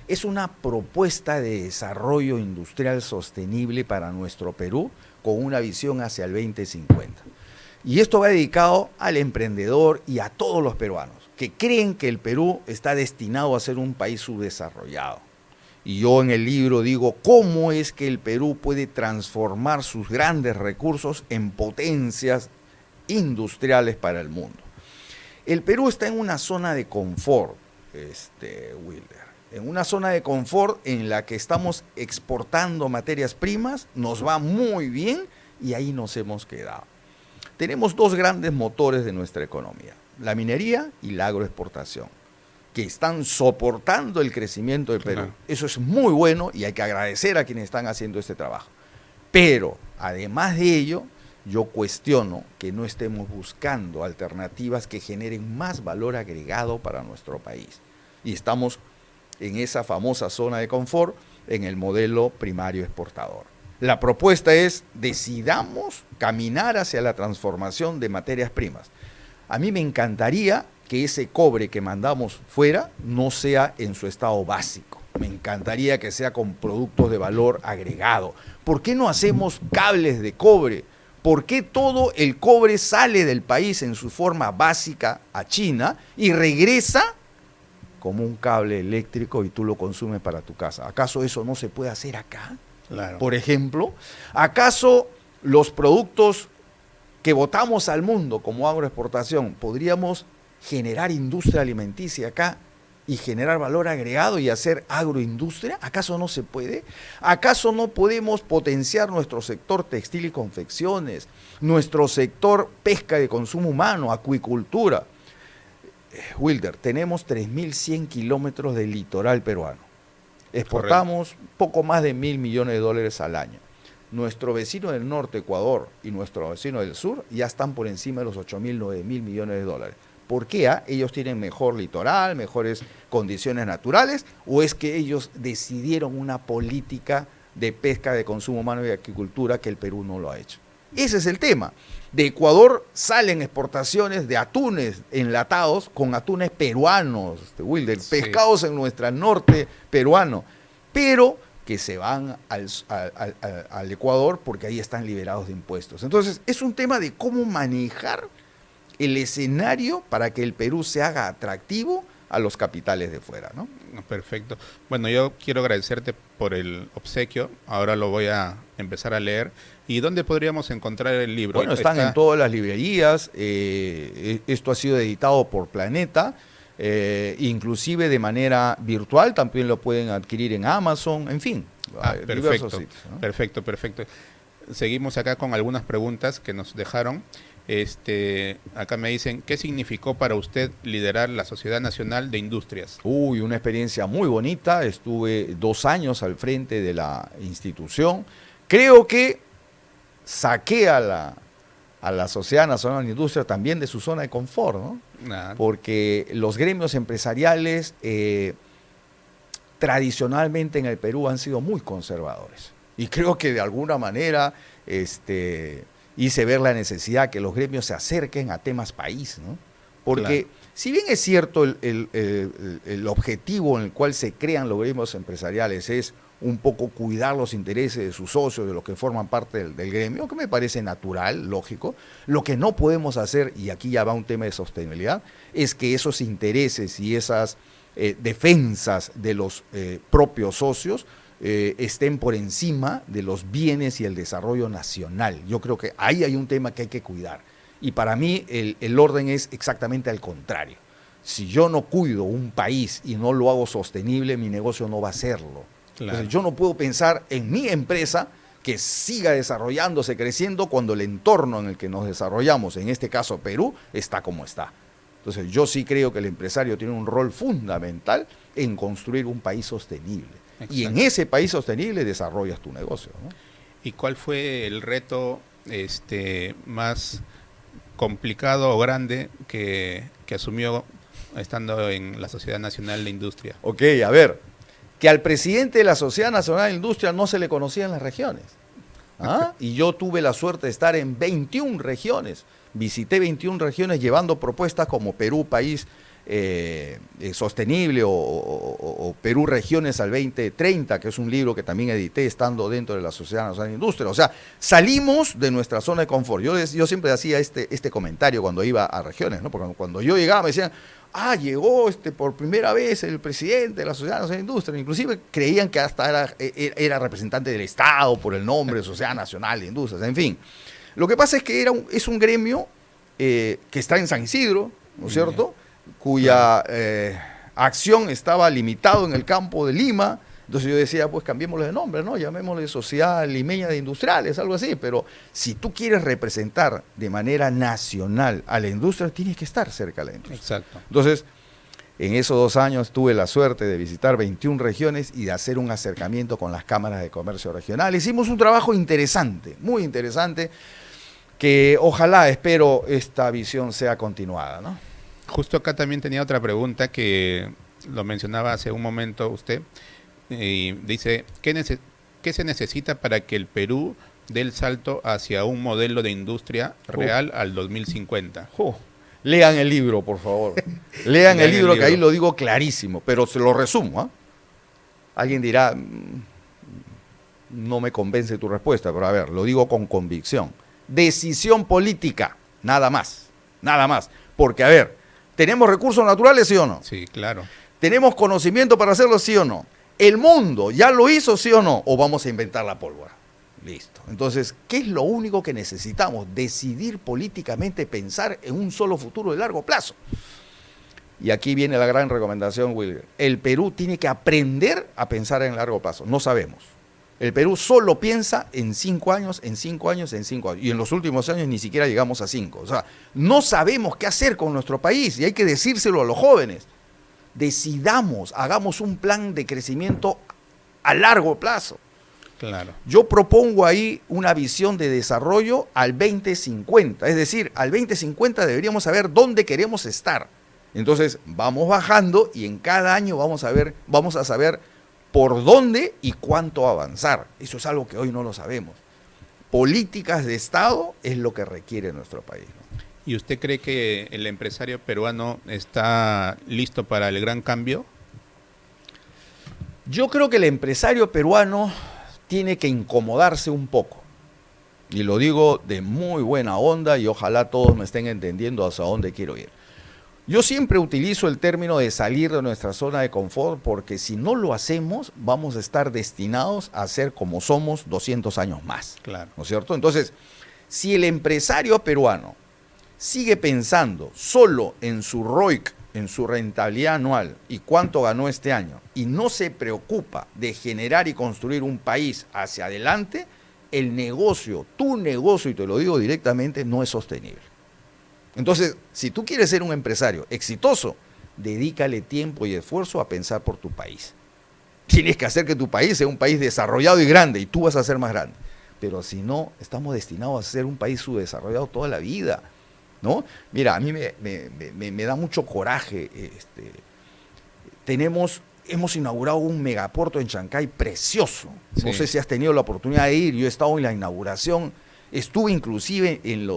[SPEAKER 2] es una propuesta de desarrollo industrial sostenible para nuestro Perú con una visión hacia el 2050. Y esto va dedicado al emprendedor y a todos los peruanos que creen que el Perú está destinado a ser un país subdesarrollado. Y yo en el libro digo cómo es que el Perú puede transformar sus grandes recursos en potencias industriales para el mundo. El Perú está en una zona de confort, Wilder. En una zona de confort en la que estamos exportando materias primas, nos va muy bien y ahí nos hemos quedado. Tenemos dos grandes motores de nuestra economía, la minería y la agroexportación, que están soportando el crecimiento del Perú. Claro. Eso es muy bueno y hay que agradecer a quienes están haciendo este trabajo. Pero, además de ello, yo cuestiono que no estemos buscando alternativas que generen más valor agregado para nuestro país. Y estamos en esa famosa zona de confort en el modelo primario exportador. La propuesta es, decidamos caminar hacia la transformación de materias primas. A mí me encantaría que ese cobre que mandamos fuera no sea en su estado básico. Me encantaría que sea con productos de valor agregado. ¿Por qué no hacemos cables de cobre? ¿Por qué todo el cobre sale del país en su forma básica a China y regresa como un cable eléctrico y tú lo consumes para tu casa? ¿Acaso eso no se puede hacer acá? Claro. Por ejemplo, ¿acaso los productos que botamos al mundo como agroexportación podríamos generar industria alimenticia acá y generar valor agregado y hacer agroindustria? ¿Acaso no se puede? ¿Acaso no podemos potenciar nuestro sector textil y confecciones, nuestro sector pesca de consumo humano, acuicultura? Wilder, tenemos 3.100 kilómetros de litoral peruano. Exportamos poco más de $1.000 millones al año. Nuestro vecino del norte, Ecuador, y nuestro vecino del sur ya están por encima de los 8.000, 9.000 millones de dólares. ¿Por qué? ¿Ellos tienen mejor litoral, mejores condiciones naturales? ¿O es que ellos decidieron una política de pesca, de consumo humano y de agricultura que el Perú no lo ha hecho? Ese es el tema. De Ecuador salen exportaciones de atunes enlatados con atunes peruanos, Wilder,
[SPEAKER 1] Sí.
[SPEAKER 2] pescados en nuestro norte peruano, pero que se van al Ecuador porque ahí están liberados de impuestos. Entonces, es un tema de cómo manejar el escenario para que el Perú se haga atractivo a los capitales de fuera, ¿no?
[SPEAKER 1] Perfecto. Bueno, yo quiero agradecerte por el obsequio. Ahora lo voy a empezar a leer. ¿Y dónde podríamos encontrar el libro?
[SPEAKER 2] Bueno, están en todas las librerías. Esto ha sido editado por Planeta, inclusive de manera virtual. También lo pueden adquirir en Amazon, en fin, diversos sitios, ¿no?
[SPEAKER 1] Perfecto, perfecto. Seguimos acá con algunas preguntas que nos dejaron. Acá me dicen, ¿qué significó para usted liderar la Sociedad Nacional de Industrias?
[SPEAKER 2] Uy, una experiencia muy bonita. Estuve 2 años al frente de la institución. Creo que saqué a la Sociedad Nacional de Industria también de su zona de confort, ¿no? Porque los gremios empresariales tradicionalmente en el Perú han sido muy conservadores. Y creo que de alguna manera hice ver la necesidad que los gremios se acerquen a temas país, ¿no? Porque si bien es cierto el objetivo en el cual se crean los gremios empresariales es un poco cuidar los intereses de sus socios, de los que forman parte del gremio, que me parece natural, lógico, lo que no podemos hacer, y aquí ya va un tema de sostenibilidad, es que esos intereses y esas defensas de los propios socios estén por encima de los bienes y el desarrollo nacional. Yo creo que ahí hay un tema que hay que cuidar. Y para mí el orden es exactamente al contrario. Si yo no cuido un país y no lo hago sostenible, mi negocio no va a serlo. Claro. Entonces, yo no puedo pensar en mi empresa que siga desarrollándose, creciendo, cuando el entorno en el que nos desarrollamos, en este caso Perú, está como está. Entonces, yo sí creo que el empresario tiene un rol fundamental en construir un país sostenible. Exacto. Y en ese país sostenible desarrollas tu negocio, ¿no?
[SPEAKER 1] ¿Y cuál fue el reto más complicado o grande que asumió estando en la Sociedad Nacional de Industria?
[SPEAKER 2] Ok, a ver, que al presidente de la Sociedad Nacional de Industria no se le conocía en las regiones. ¿Ah? Y yo tuve la suerte de estar en 21 regiones. Visité 21 regiones llevando propuestas como Perú País Sostenible o Perú Regiones al 2030, que es un libro que también edité estando dentro de la Sociedad Nacional de Industria. O sea, salimos de nuestra zona de confort. Yo siempre hacía este comentario cuando iba a regiones, ¿no? Porque cuando yo llegaba me decían, llegó por primera vez el presidente de la Sociedad Nacional de Industria. Inclusive creían que hasta era representante del Estado por el nombre de Sociedad Nacional de Industrias. En fin, lo que pasa es que es un gremio que está en San Isidro, ¿no es cierto?, cuya acción estaba limitado en el campo de Lima. Entonces yo decía, pues cambiémosle de nombre, ¿no? Llamémosle Sociedad Limeña de Industriales, algo así. Pero si tú quieres representar de manera nacional a la industria, tienes que estar cerca de la industria.
[SPEAKER 1] Exacto.
[SPEAKER 2] Entonces, en esos 2 años tuve la suerte de visitar 21 regiones y de hacer un acercamiento con las cámaras de comercio regional. Hicimos un trabajo interesante, muy interesante, que ojalá, espero, esta visión sea continuada, ¿no?
[SPEAKER 1] Justo acá también tenía otra pregunta que lo mencionaba hace un momento usted. Y dice, ¿qué se necesita para que el Perú dé el salto hacia un modelo de industria real al 2050?
[SPEAKER 2] Lean el libro, por favor. Lean el libro, que ahí lo digo clarísimo, pero se lo resumo, ¿eh? Alguien dirá, no me convence tu respuesta, pero a ver, lo digo con convicción. Decisión política, nada más, nada más. Porque, a ver, ¿tenemos recursos naturales, sí o no?
[SPEAKER 1] Sí, claro.
[SPEAKER 2] ¿Tenemos conocimiento para hacerlo, sí o no? ¿El mundo ya lo hizo, sí o no? ¿O vamos a inventar la pólvora? Listo. Entonces, ¿qué es lo único que necesitamos? Decidir políticamente, pensar en un solo futuro de largo plazo. Y aquí viene la gran recomendación, Wilber. El Perú tiene que aprender a pensar en largo plazo. No sabemos. El Perú solo piensa en 5 años, en 5 años, en 5 años. Y en los últimos años ni siquiera llegamos a 5. O sea, no sabemos qué hacer con nuestro país y hay que decírselo a los jóvenes. Decidamos, hagamos un plan de crecimiento a largo plazo.
[SPEAKER 1] Claro.
[SPEAKER 2] Yo propongo ahí una visión de desarrollo al 2050, es decir, al 2050 deberíamos saber dónde queremos estar. Entonces vamos bajando y en cada año vamos a saber por dónde y cuánto avanzar. Eso es algo que hoy no lo sabemos. Políticas de Estado es lo que requiere nuestro país, ¿no?
[SPEAKER 1] ¿Y usted cree que el empresario peruano está listo para el gran cambio?
[SPEAKER 2] Yo creo que el empresario peruano tiene que incomodarse un poco. Y lo digo de muy buena onda y ojalá todos me estén entendiendo hacia dónde quiero ir. Yo siempre utilizo el término de salir de nuestra zona de confort porque si no lo hacemos vamos a estar destinados a ser como somos 200 años más.
[SPEAKER 1] Claro.
[SPEAKER 2] ¿No es cierto? Entonces, si el empresario peruano sigue pensando solo en su ROIC, en su rentabilidad anual y cuánto ganó este año, y no se preocupa de generar y construir un país hacia adelante, el negocio, tu negocio, y te lo digo directamente, no es sostenible. Entonces, si tú quieres ser un empresario exitoso, dedícale tiempo y esfuerzo a pensar por tu país. Tienes que hacer que tu país sea un país desarrollado y grande, y tú vas a ser más grande. Pero si no, estamos destinados a ser un país subdesarrollado toda la vida, ¿no? Mira, a mí me da mucho coraje. Hemos inaugurado un megapuerto en Chancay precioso.
[SPEAKER 1] Sí.
[SPEAKER 2] No sé si has tenido la oportunidad de ir. Yo he estado en la inauguración. Estuve inclusive en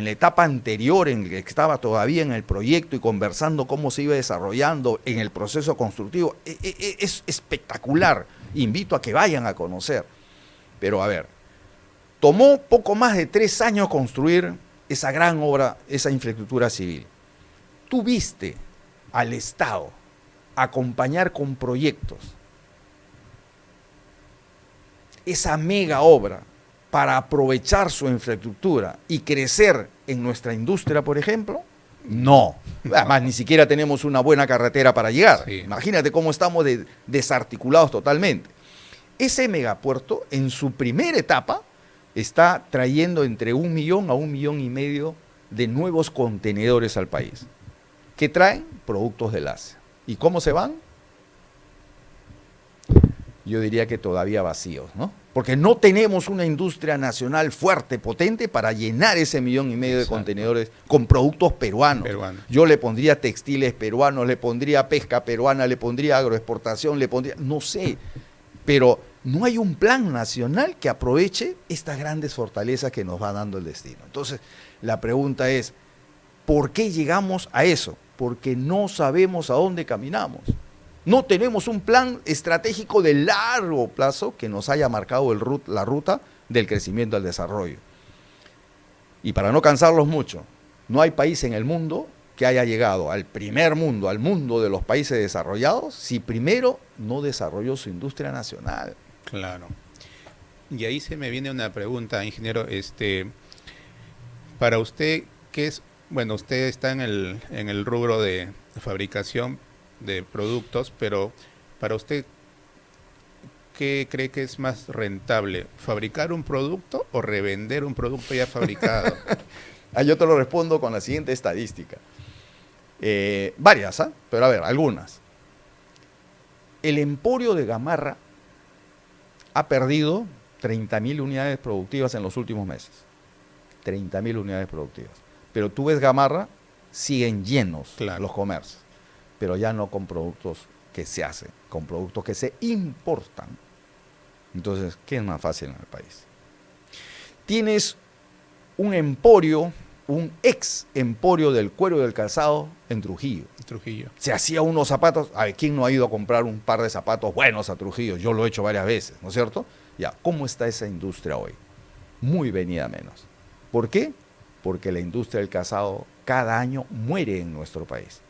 [SPEAKER 2] la etapa anterior, en que estaba todavía en el proyecto y conversando cómo se iba desarrollando en el proceso constructivo. Es espectacular. Invito a que vayan a conocer. Pero a ver, tomó poco más de 3 años construir esa gran obra, esa infraestructura civil. Tú viste al Estado acompañar con proyectos esa mega obra para aprovechar su infraestructura y crecer en nuestra industria, por ejemplo. No. Además, ni siquiera tenemos una buena carretera para llegar.
[SPEAKER 1] Sí.
[SPEAKER 2] Imagínate cómo estamos desarticulados totalmente. Ese megapuerto, en su primera etapa, está trayendo entre 1 millón a 1,5 millones de nuevos contenedores al país, que traen productos del Asia. ¿Y cómo se van? Yo diría que todavía vacíos, ¿no? Porque no tenemos una industria nacional fuerte, potente, para llenar ese 1,5 millones de contenedores con productos peruanos. Yo le pondría textiles peruanos, le pondría pesca peruana, le pondría agroexportación, le pondría, no sé, pero no hay un plan nacional que aproveche estas grandes fortalezas que nos va dando el destino. Entonces, la pregunta es, ¿por qué llegamos a eso? Porque no sabemos a dónde caminamos. No tenemos un plan estratégico de largo plazo que nos haya marcado la ruta del crecimiento al desarrollo. Y para no cansarlos mucho, no hay país en el mundo que haya llegado al primer mundo, al mundo de los países desarrollados, si primero no desarrolló su industria nacional.
[SPEAKER 1] Claro. Y ahí se me viene una pregunta, ingeniero. Para usted, ¿qué es? Bueno, usted está en el rubro de fabricación de productos, pero para usted, ¿qué cree que es más rentable? ¿Fabricar un producto o revender un producto ya fabricado?
[SPEAKER 2] Yo te lo respondo con la siguiente estadística. Varias, pero a ver, algunas. El emporio de Gamarra ha perdido 30.000 unidades productivas en los últimos meses. 30.000 unidades productivas. Pero tú ves Gamarra, siguen llenos los comercios, pero ya no con productos que se hacen, con productos que se importan. Entonces, ¿qué es más fácil en el país? Tienes un emporio, un ex emporio del cuero y del calzado en Trujillo. Se hacía unos zapatos. A ver, ¿quién no ha ido a comprar un par de zapatos buenos a Trujillo? Yo lo he hecho varias veces, ¿no es cierto? Ya, ¿cómo está esa industria hoy? Muy venida menos. ¿Por qué? Porque la industria del calzado cada año muere en nuestro país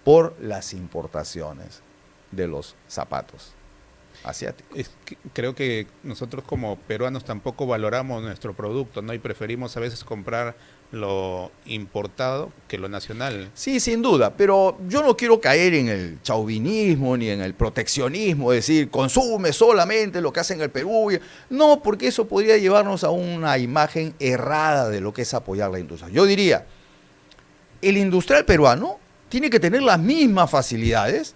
[SPEAKER 2] por las importaciones de los zapatos asiáticos.
[SPEAKER 1] Creo que nosotros como peruanos tampoco valoramos nuestro producto, ¿no? Y preferimos a veces comprar lo importado que lo nacional.
[SPEAKER 2] Sí, sin duda, pero yo no quiero caer en el chauvinismo ni en el proteccionismo, decir, consume solamente lo que hace en el Perú. No, porque eso podría llevarnos a una imagen errada de lo que es apoyar la industria. Yo diría, el industrial peruano tiene que tener las mismas facilidades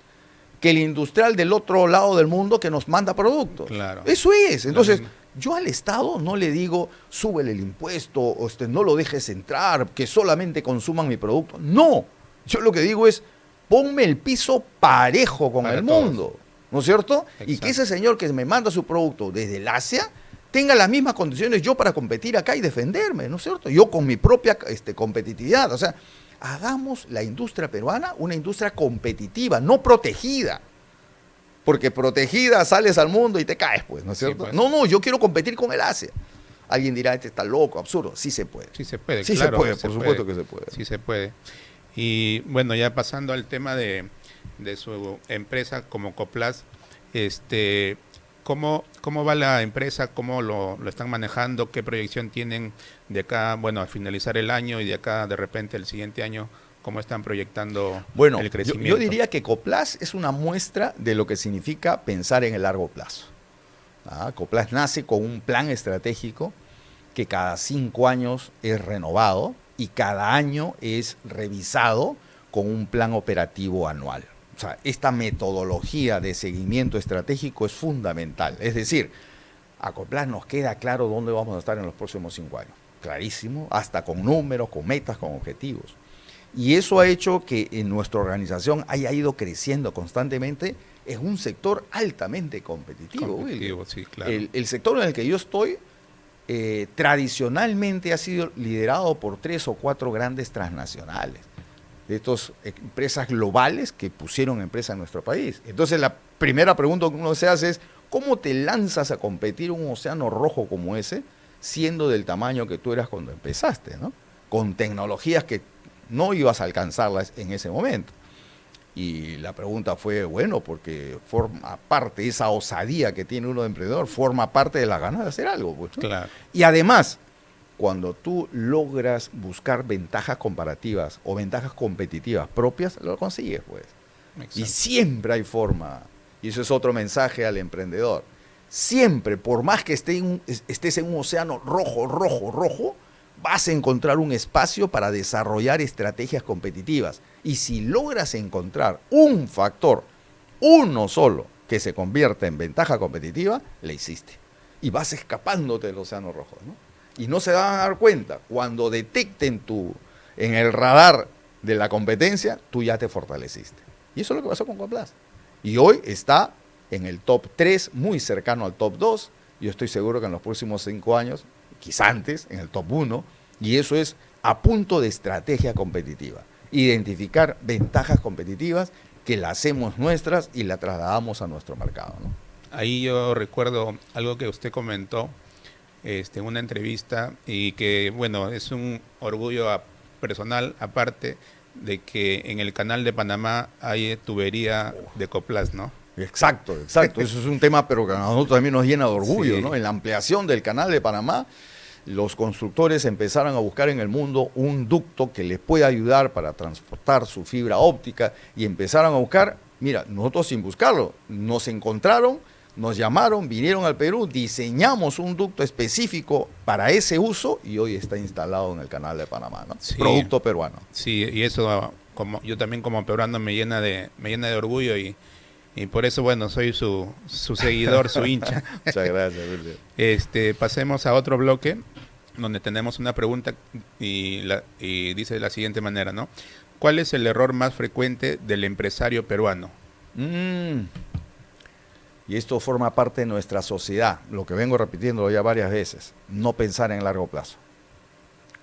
[SPEAKER 2] que el industrial del otro lado del mundo que nos manda productos.
[SPEAKER 1] Claro.
[SPEAKER 2] Eso es. Entonces, yo al Estado no le digo, súbele el impuesto, o no lo dejes entrar, que solamente consuman mi producto. No. Yo lo que digo es, ponme el piso parejo con el mundo, ¿no es cierto? Exacto. Y que ese señor que me manda su producto desde el Asia tenga las mismas condiciones yo para competir acá y defenderme, ¿no es cierto? Yo con mi propia competitividad. O sea, hagamos la industria peruana una industria competitiva, no protegida. Porque protegida sales al mundo y te caes, pues, ¿no es cierto? Sí, pues. No, yo quiero competir con el Asia. Alguien dirá, este está loco, absurdo. Sí se puede.
[SPEAKER 1] Sí se puede,
[SPEAKER 2] sí
[SPEAKER 1] claro.
[SPEAKER 2] Se puede, por supuesto que se puede.
[SPEAKER 1] Sí se puede. Y bueno, ya pasando al tema de su empresa como Coplas, ¿cómo va la empresa? ¿Cómo lo están manejando? ¿Qué proyección tienen de acá, bueno, al finalizar el año y de acá de repente el siguiente año? ¿Cómo están proyectando el crecimiento?
[SPEAKER 2] Yo diría que Coplas es una muestra de lo que significa pensar en el largo plazo. Coplas nace con un plan estratégico que cada 5 años es renovado y cada año es revisado con un plan operativo anual. O sea, esta metodología de seguimiento estratégico es fundamental. Es decir, a Coplas nos queda claro dónde vamos a estar en los próximos 5 años. Clarísimo, hasta con números, con metas, con objetivos. Y eso ha hecho que en nuestra organización haya ido creciendo constantemente en un sector altamente competitivo.
[SPEAKER 1] Sí, claro.
[SPEAKER 2] El sector en el que yo estoy tradicionalmente ha sido liderado por 3 o 4 grandes transnacionales, de estas empresas globales que pusieron empresa en nuestro país. Entonces la primera pregunta que uno se hace es, ¿cómo te lanzas a competir en un océano rojo como ese, siendo del tamaño que tú eras cuando empezaste, ¿no? Con tecnologías que no ibas a alcanzarlas en ese momento? Y la pregunta fue, bueno, porque forma parte, esa osadía que tiene uno de emprendedor, forma parte de la ganas de hacer algo, pues, ¿no?
[SPEAKER 1] Claro.
[SPEAKER 2] Y además, cuando tú logras buscar ventajas comparativas o ventajas competitivas propias, lo consigues, pues. Exacto. Y siempre hay forma, y eso es otro mensaje al emprendedor, siempre, por más que estés en un océano rojo, vas a encontrar un espacio para desarrollar estrategias competitivas. Y si logras encontrar un factor, uno solo, que se convierta en ventaja competitiva, le hiciste. Y vas escapándote del océano rojo, ¿no? Y no se van a dar cuenta. Cuando detecten en el radar de la competencia, tú ya te fortaleciste. Y eso es lo que pasó con Coplas. Y hoy está en el top 3, muy cercano al top 2. Yo estoy seguro que en los próximos 5 años, quizá antes, en el top 1, y eso es a punto de estrategia competitiva. Identificar ventajas competitivas que las hacemos nuestras y las trasladamos a nuestro mercado, ¿no?
[SPEAKER 1] Ahí yo recuerdo algo que usted comentó en una entrevista y que, bueno, es un orgullo personal, aparte de que en el canal de Panamá hay tubería de Coplas, ¿no?
[SPEAKER 2] Exacto. Eso es un tema, pero que a nosotros también nos llena de orgullo, sí, ¿no? En la ampliación del canal de Panamá, los constructores empezaron a buscar en el mundo un ducto que les pueda ayudar para transportar su fibra óptica y empezaron a buscar, mira, nosotros sin buscarlo, nos encontraron, nos llamaron, vinieron al Perú, diseñamos un ducto específico para ese uso y hoy está instalado en el canal de Panamá, ¿no?
[SPEAKER 1] Sí,
[SPEAKER 2] producto peruano.
[SPEAKER 1] Sí, y eso yo también como peruano me llena de orgullo y por eso, bueno, soy su seguidor, su hincha.
[SPEAKER 2] Muchas gracias, William.
[SPEAKER 1] Pasemos a otro bloque donde tenemos una pregunta y dice de la siguiente manera, ¿no? ¿Cuál es el error más frecuente del empresario peruano?
[SPEAKER 2] Y esto forma parte de nuestra sociedad, lo que vengo repitiendo ya varias veces, no pensar en largo plazo.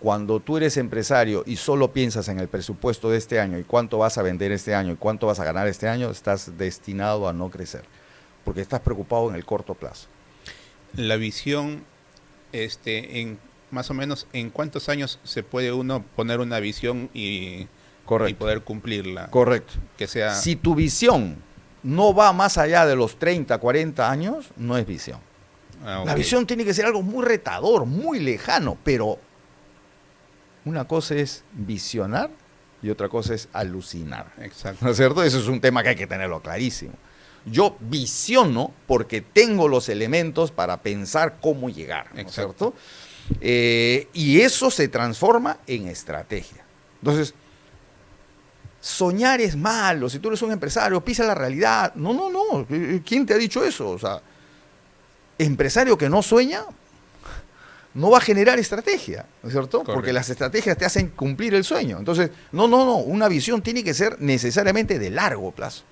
[SPEAKER 2] Cuando tú eres empresario y solo piensas en el presupuesto de este año y cuánto vas a vender este año y cuánto vas a ganar este año, estás destinado a no crecer, porque estás preocupado en el corto plazo.
[SPEAKER 1] La visión, más o menos, ¿en cuántos años se puede uno poner una visión y poder cumplirla?
[SPEAKER 2] Correcto.
[SPEAKER 1] Que sea...
[SPEAKER 2] Si tu visión no va más allá de los 30, 40 años, no es visión. Okay. La visión tiene que ser algo muy retador, muy lejano, pero una cosa es visionar y otra cosa es alucinar.
[SPEAKER 1] Exacto.
[SPEAKER 2] ¿No es cierto? Eso es un tema que hay que tenerlo clarísimo. Yo visiono porque tengo los elementos para pensar cómo llegar, ¿no es cierto? Y eso se transforma en estrategia. Entonces, soñar es malo, si tú eres un empresario, pisa la realidad. No, no, no. ¿Quién te ha dicho eso? O sea, empresario que no sueña no va a generar estrategia, ¿no es cierto?
[SPEAKER 1] Correcto.
[SPEAKER 2] Porque las estrategias te hacen cumplir el sueño. Entonces, no, no, no. Una visión tiene que ser necesariamente de largo plazo.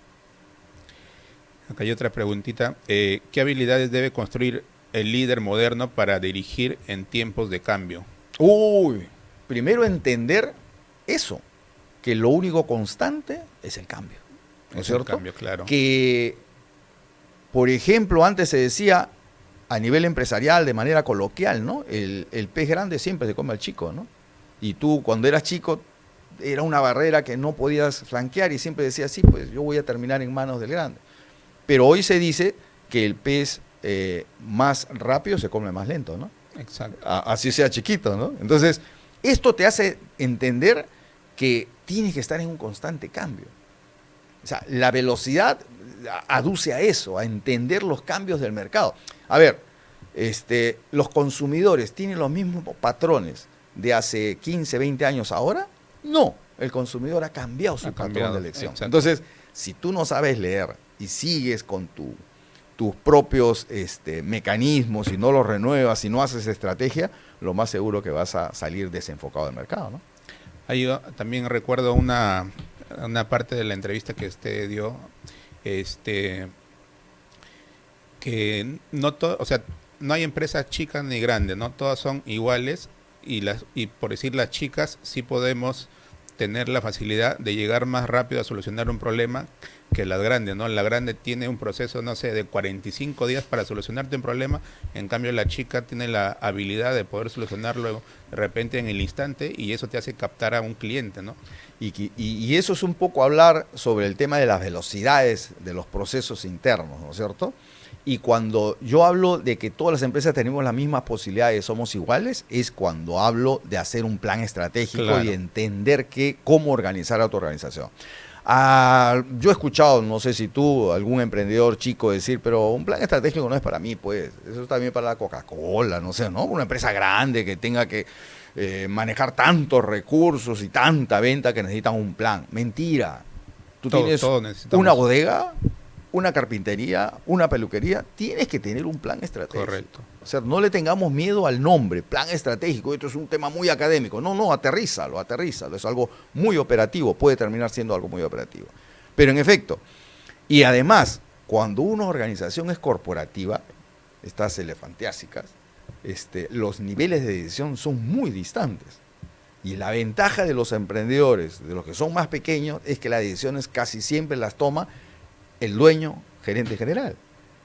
[SPEAKER 1] Acá hay otra preguntita. ¿Qué habilidades debe construir el líder moderno para dirigir en tiempos de cambio?
[SPEAKER 2] Uy, primero entender eso, que lo único constante es el cambio, ¿no es
[SPEAKER 1] Es el
[SPEAKER 2] cierto?
[SPEAKER 1] cambio, claro.
[SPEAKER 2] Que, por ejemplo, antes se decía a nivel empresarial, de manera coloquial, ¿no? El pez grande siempre se come al chico, ¿no? Y tú, cuando eras chico, era una barrera que no podías flanquear y siempre decías, sí, pues yo voy a terminar en manos del grande. Pero hoy se dice que el pez más rápido se come más lento, ¿no?
[SPEAKER 1] Exacto.
[SPEAKER 2] Así sea chiquito, ¿no? Entonces, esto te hace entender que tienes que estar en un constante cambio. O sea, la velocidad aduce a eso, a entender los cambios del mercado. A ver, los consumidores tienen los mismos patrones de hace 15, 20 años ahora. No, el consumidor ha cambiado su patrón de elección.
[SPEAKER 1] Exacto.
[SPEAKER 2] Entonces, si tú no sabes leer y sigues con tus propios mecanismos y no los renuevas y no haces estrategia, lo más seguro que vas a salir desenfocado del mercado, ¿no?
[SPEAKER 1] Ahí también recuerdo una parte de la entrevista que usted dio, que no todo, o sea, no hay empresas chicas ni grandes, ¿no? Todas son iguales y por decir las chicas sí podemos tener la facilidad de llegar más rápido a solucionar un problema que las grandes, ¿no? La grande tiene un proceso, no sé, de 45 días para solucionarte un problema, en cambio la chica tiene la habilidad de poder solucionarlo de repente en el instante y eso te hace captar a un cliente, ¿no?
[SPEAKER 2] Y eso es un poco hablar sobre el tema de las velocidades de los procesos internos, ¿no es cierto? Y cuando yo hablo de que todas las empresas tenemos las mismas posibilidades, somos iguales, es cuando hablo de hacer un plan estratégico, claro, y entender cómo organizar a tu organización. Yo he escuchado, no sé si tú, algún emprendedor chico decir, pero un plan estratégico no es para mí, pues, eso es también para la Coca-Cola, no sé, ¿no? Una empresa grande que tenga que manejar tantos recursos y tanta venta que necesitan un plan. Mentira. Tú tienes una bodega, una carpintería, una peluquería, tienes que tener un plan estratégico.
[SPEAKER 1] Correcto.
[SPEAKER 2] O sea, no le tengamos miedo al nombre, plan estratégico. Esto es un tema muy académico. No, no, aterrízalo. Es algo muy operativo, puede terminar siendo algo muy operativo. Pero en efecto, y además, cuando una organización es corporativa, estas elefantiásicas, los niveles de decisión son muy distantes. Y la ventaja de los emprendedores, de los que son más pequeños, es que las decisiones casi siempre las toma el dueño, gerente general,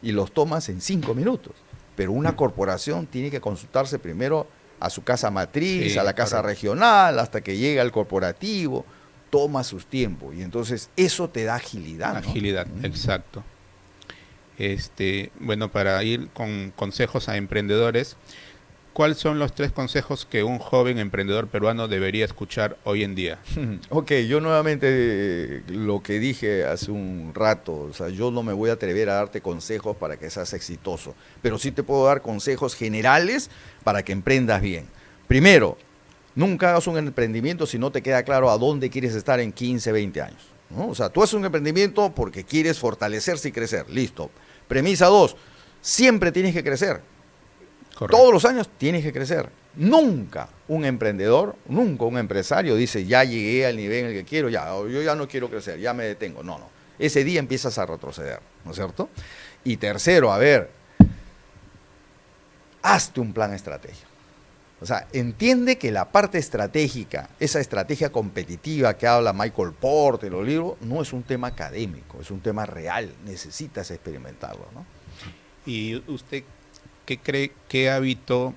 [SPEAKER 2] y los tomas en 5 minutos. Pero una corporación tiene que consultarse primero a su casa matriz, sí, a la casa regional, hasta que llega al corporativo, toma sus tiempos. Y entonces eso te da agilidad, ¿no?
[SPEAKER 1] Agilidad, exacto. Bueno, para ir con consejos a emprendedores, ¿cuáles son los 3 consejos que un joven emprendedor peruano debería escuchar hoy en día?
[SPEAKER 2] Ok, yo nuevamente lo que dije hace un rato, o sea, yo no me voy a atrever a darte consejos para que seas exitoso, pero sí te puedo dar consejos generales para que emprendas bien. Primero, nunca hagas un emprendimiento si no te queda claro a dónde quieres estar en 15, 20 años, ¿no? O sea, tú haces un emprendimiento porque quieres fortalecerse y crecer, listo. Premisa 2, siempre tienes que crecer. Correcto. Todos los años tienes que crecer. Nunca un emprendedor, nunca un empresario dice, ya llegué al nivel en el que quiero, yo ya no quiero crecer, ya me detengo. No, no. Ese día empiezas a retroceder, ¿no es cierto? Y tercero, a ver, hazte un plan estratégico. O sea, entiende que la parte estratégica, esa estrategia competitiva que habla Michael Porter en los libros, no es un tema académico, es un tema real, necesitas experimentarlo, ¿no?
[SPEAKER 1] ¿Y usted qué cree, qué hábito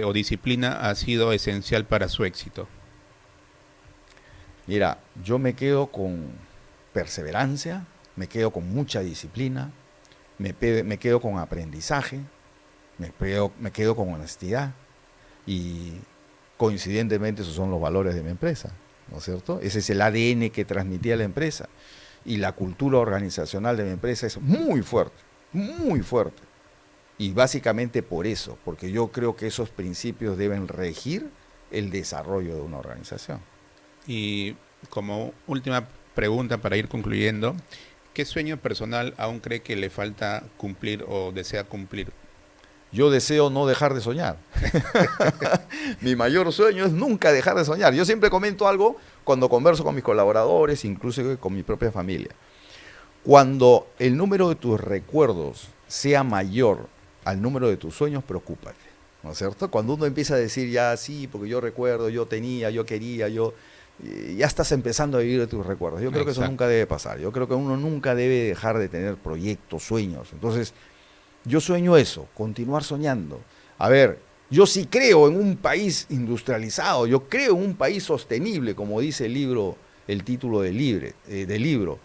[SPEAKER 1] o disciplina ha sido esencial para su éxito?
[SPEAKER 2] Mira, yo me quedo con perseverancia, me quedo con mucha disciplina, me quedo con aprendizaje, me quedo con honestidad y coincidentemente esos son los valores de mi empresa, ¿no es cierto? Ese es el ADN que transmitía la empresa y la cultura organizacional de mi empresa es muy fuerte, muy fuerte. Y básicamente por eso, porque yo creo que esos principios deben regir el desarrollo de una organización.
[SPEAKER 1] Y como última pregunta para ir concluyendo, ¿qué sueño personal aún cree que le falta cumplir o desea cumplir?
[SPEAKER 2] Yo deseo no dejar de soñar. Mi mayor sueño es nunca dejar de soñar. Yo siempre comento algo cuando converso con mis colaboradores, incluso con mi propia familia. Cuando el número de tus recuerdos sea mayor al número de tus sueños, preocúpate, ¿no es cierto? Cuando uno empieza a decir ya sí, porque yo recuerdo, yo tenía, yo quería, ya estás empezando a vivir de tus recuerdos. Yo creo que eso nunca debe pasar. Yo creo que uno nunca debe dejar de tener proyectos, sueños. Entonces, yo sueño eso, continuar soñando. A ver, yo sí creo en un país industrializado, yo creo en un país sostenible, como dice el libro, el título del libro.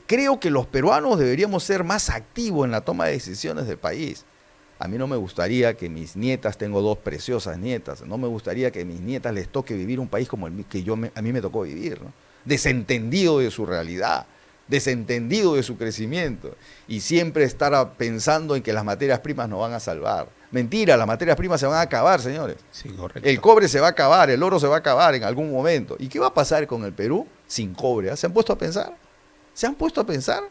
[SPEAKER 2] Creo que los peruanos deberíamos ser más activos en la toma de decisiones del país. A mí no me gustaría que mis nietas, tengo 2 preciosas nietas, no me gustaría que a mis nietas les toque vivir un país como el que a mí me tocó vivir, ¿no? Desentendido de su realidad, desentendido de su crecimiento y siempre estar pensando en que las materias primas nos van a salvar. Mentira, las materias primas se van a acabar, señores.
[SPEAKER 1] Sí, correcto.
[SPEAKER 2] El cobre se va a acabar, el oro se va a acabar en algún momento. ¿Y qué va a pasar con el Perú sin cobre? ¿Se han puesto a pensar? ¿Se han puesto a pensar?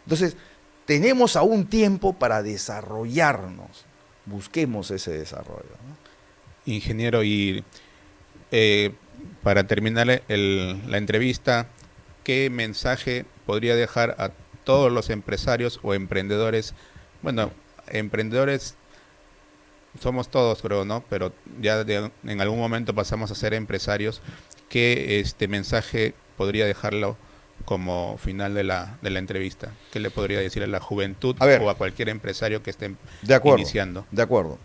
[SPEAKER 2] Entonces, tenemos aún tiempo para desarrollarnos. Busquemos ese desarrollo, ¿no?
[SPEAKER 1] Ingeniero, y para terminar la entrevista, ¿qué mensaje podría dejar a todos los empresarios o emprendedores? Bueno, emprendedores somos todos, creo, ¿no? Pero ya en algún momento pasamos a ser empresarios. ¿Qué mensaje podría dejarlo como final de la entrevista? ¿Qué le podría decir a la juventud o a cualquier empresario que esté iniciando?
[SPEAKER 2] De acuerdo.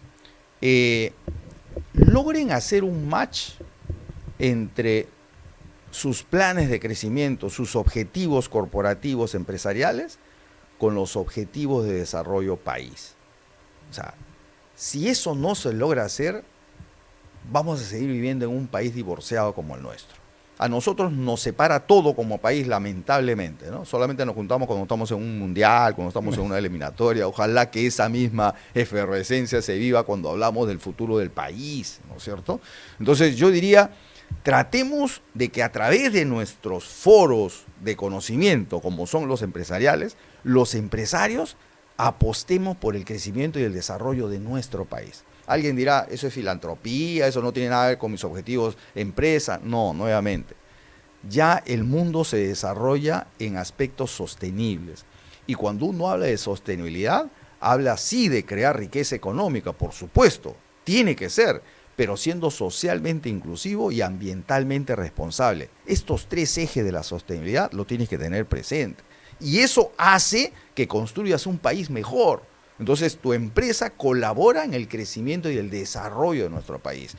[SPEAKER 2] Logren hacer un match entre sus planes de crecimiento, sus objetivos corporativos empresariales con los objetivos de desarrollo país. O sea, si eso no se logra hacer, vamos a seguir viviendo en un país divorciado como el nuestro. A nosotros nos separa todo como país, lamentablemente, ¿no? Solamente nos juntamos cuando estamos en un mundial, cuando estamos en una eliminatoria. Ojalá que esa misma efervescencia se viva cuando hablamos del futuro del país, ¿no es cierto? Entonces yo diría, tratemos de que a través de nuestros foros de conocimiento, como son los empresariales, los empresarios apostemos por el crecimiento y el desarrollo de nuestro país. Alguien dirá, eso es filantropía, eso no tiene nada que ver con mis objetivos empresa. No, nuevamente, ya el mundo se desarrolla en aspectos sostenibles. Y cuando uno habla de sostenibilidad, habla sí de crear riqueza económica, por supuesto, tiene que ser, pero siendo socialmente inclusivo y ambientalmente responsable. Estos 3 ejes de la sostenibilidad lo tienes que tener presente. Y eso hace que construyas un país mejor. Entonces, tu empresa colabora en el crecimiento y el desarrollo de nuestro país.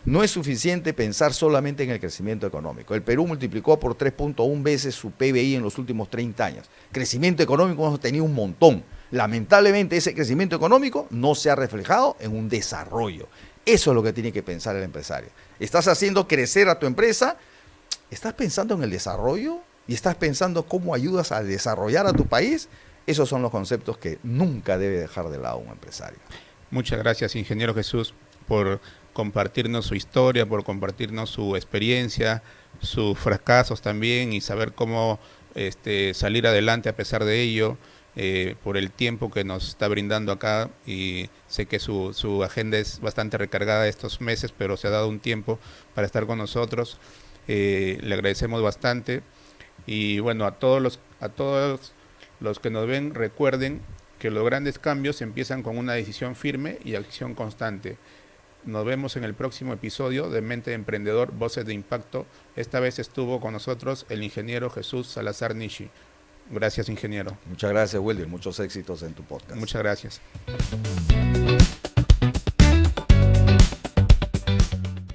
[SPEAKER 2] No es suficiente pensar solamente en el crecimiento económico. El Perú multiplicó por 3.1 veces su PBI en los últimos 30 años. Crecimiento económico hemos tenido un montón. Lamentablemente, ese crecimiento económico no se ha reflejado en un desarrollo. Eso es lo que tiene que pensar el empresario. ¿Estás haciendo crecer a tu empresa? ¿Estás pensando en el desarrollo? ¿Y estás pensando cómo ayudas a desarrollar a tu país? Esos son los conceptos que nunca debe dejar de lado un empresario.
[SPEAKER 1] Muchas gracias, ingeniero Jesús, por compartirnos su historia, por compartirnos su experiencia, sus fracasos también y saber cómo salir adelante a pesar de ello, por el tiempo que nos está brindando acá. Y sé que su agenda es bastante recargada estos meses, pero se ha dado un tiempo para estar con nosotros. Le agradecemos bastante. Y bueno, a todos los que nos ven, recuerden que los grandes cambios empiezan con una decisión firme y acción constante. Nos vemos en el próximo episodio de Mente de Emprendedor, Voces de Impacto. Esta vez estuvo con nosotros el ingeniero Jesús Salazar Nishi. Gracias, ingeniero.
[SPEAKER 2] Muchas gracias, Wilder. Muchos éxitos en tu podcast.
[SPEAKER 1] Muchas gracias.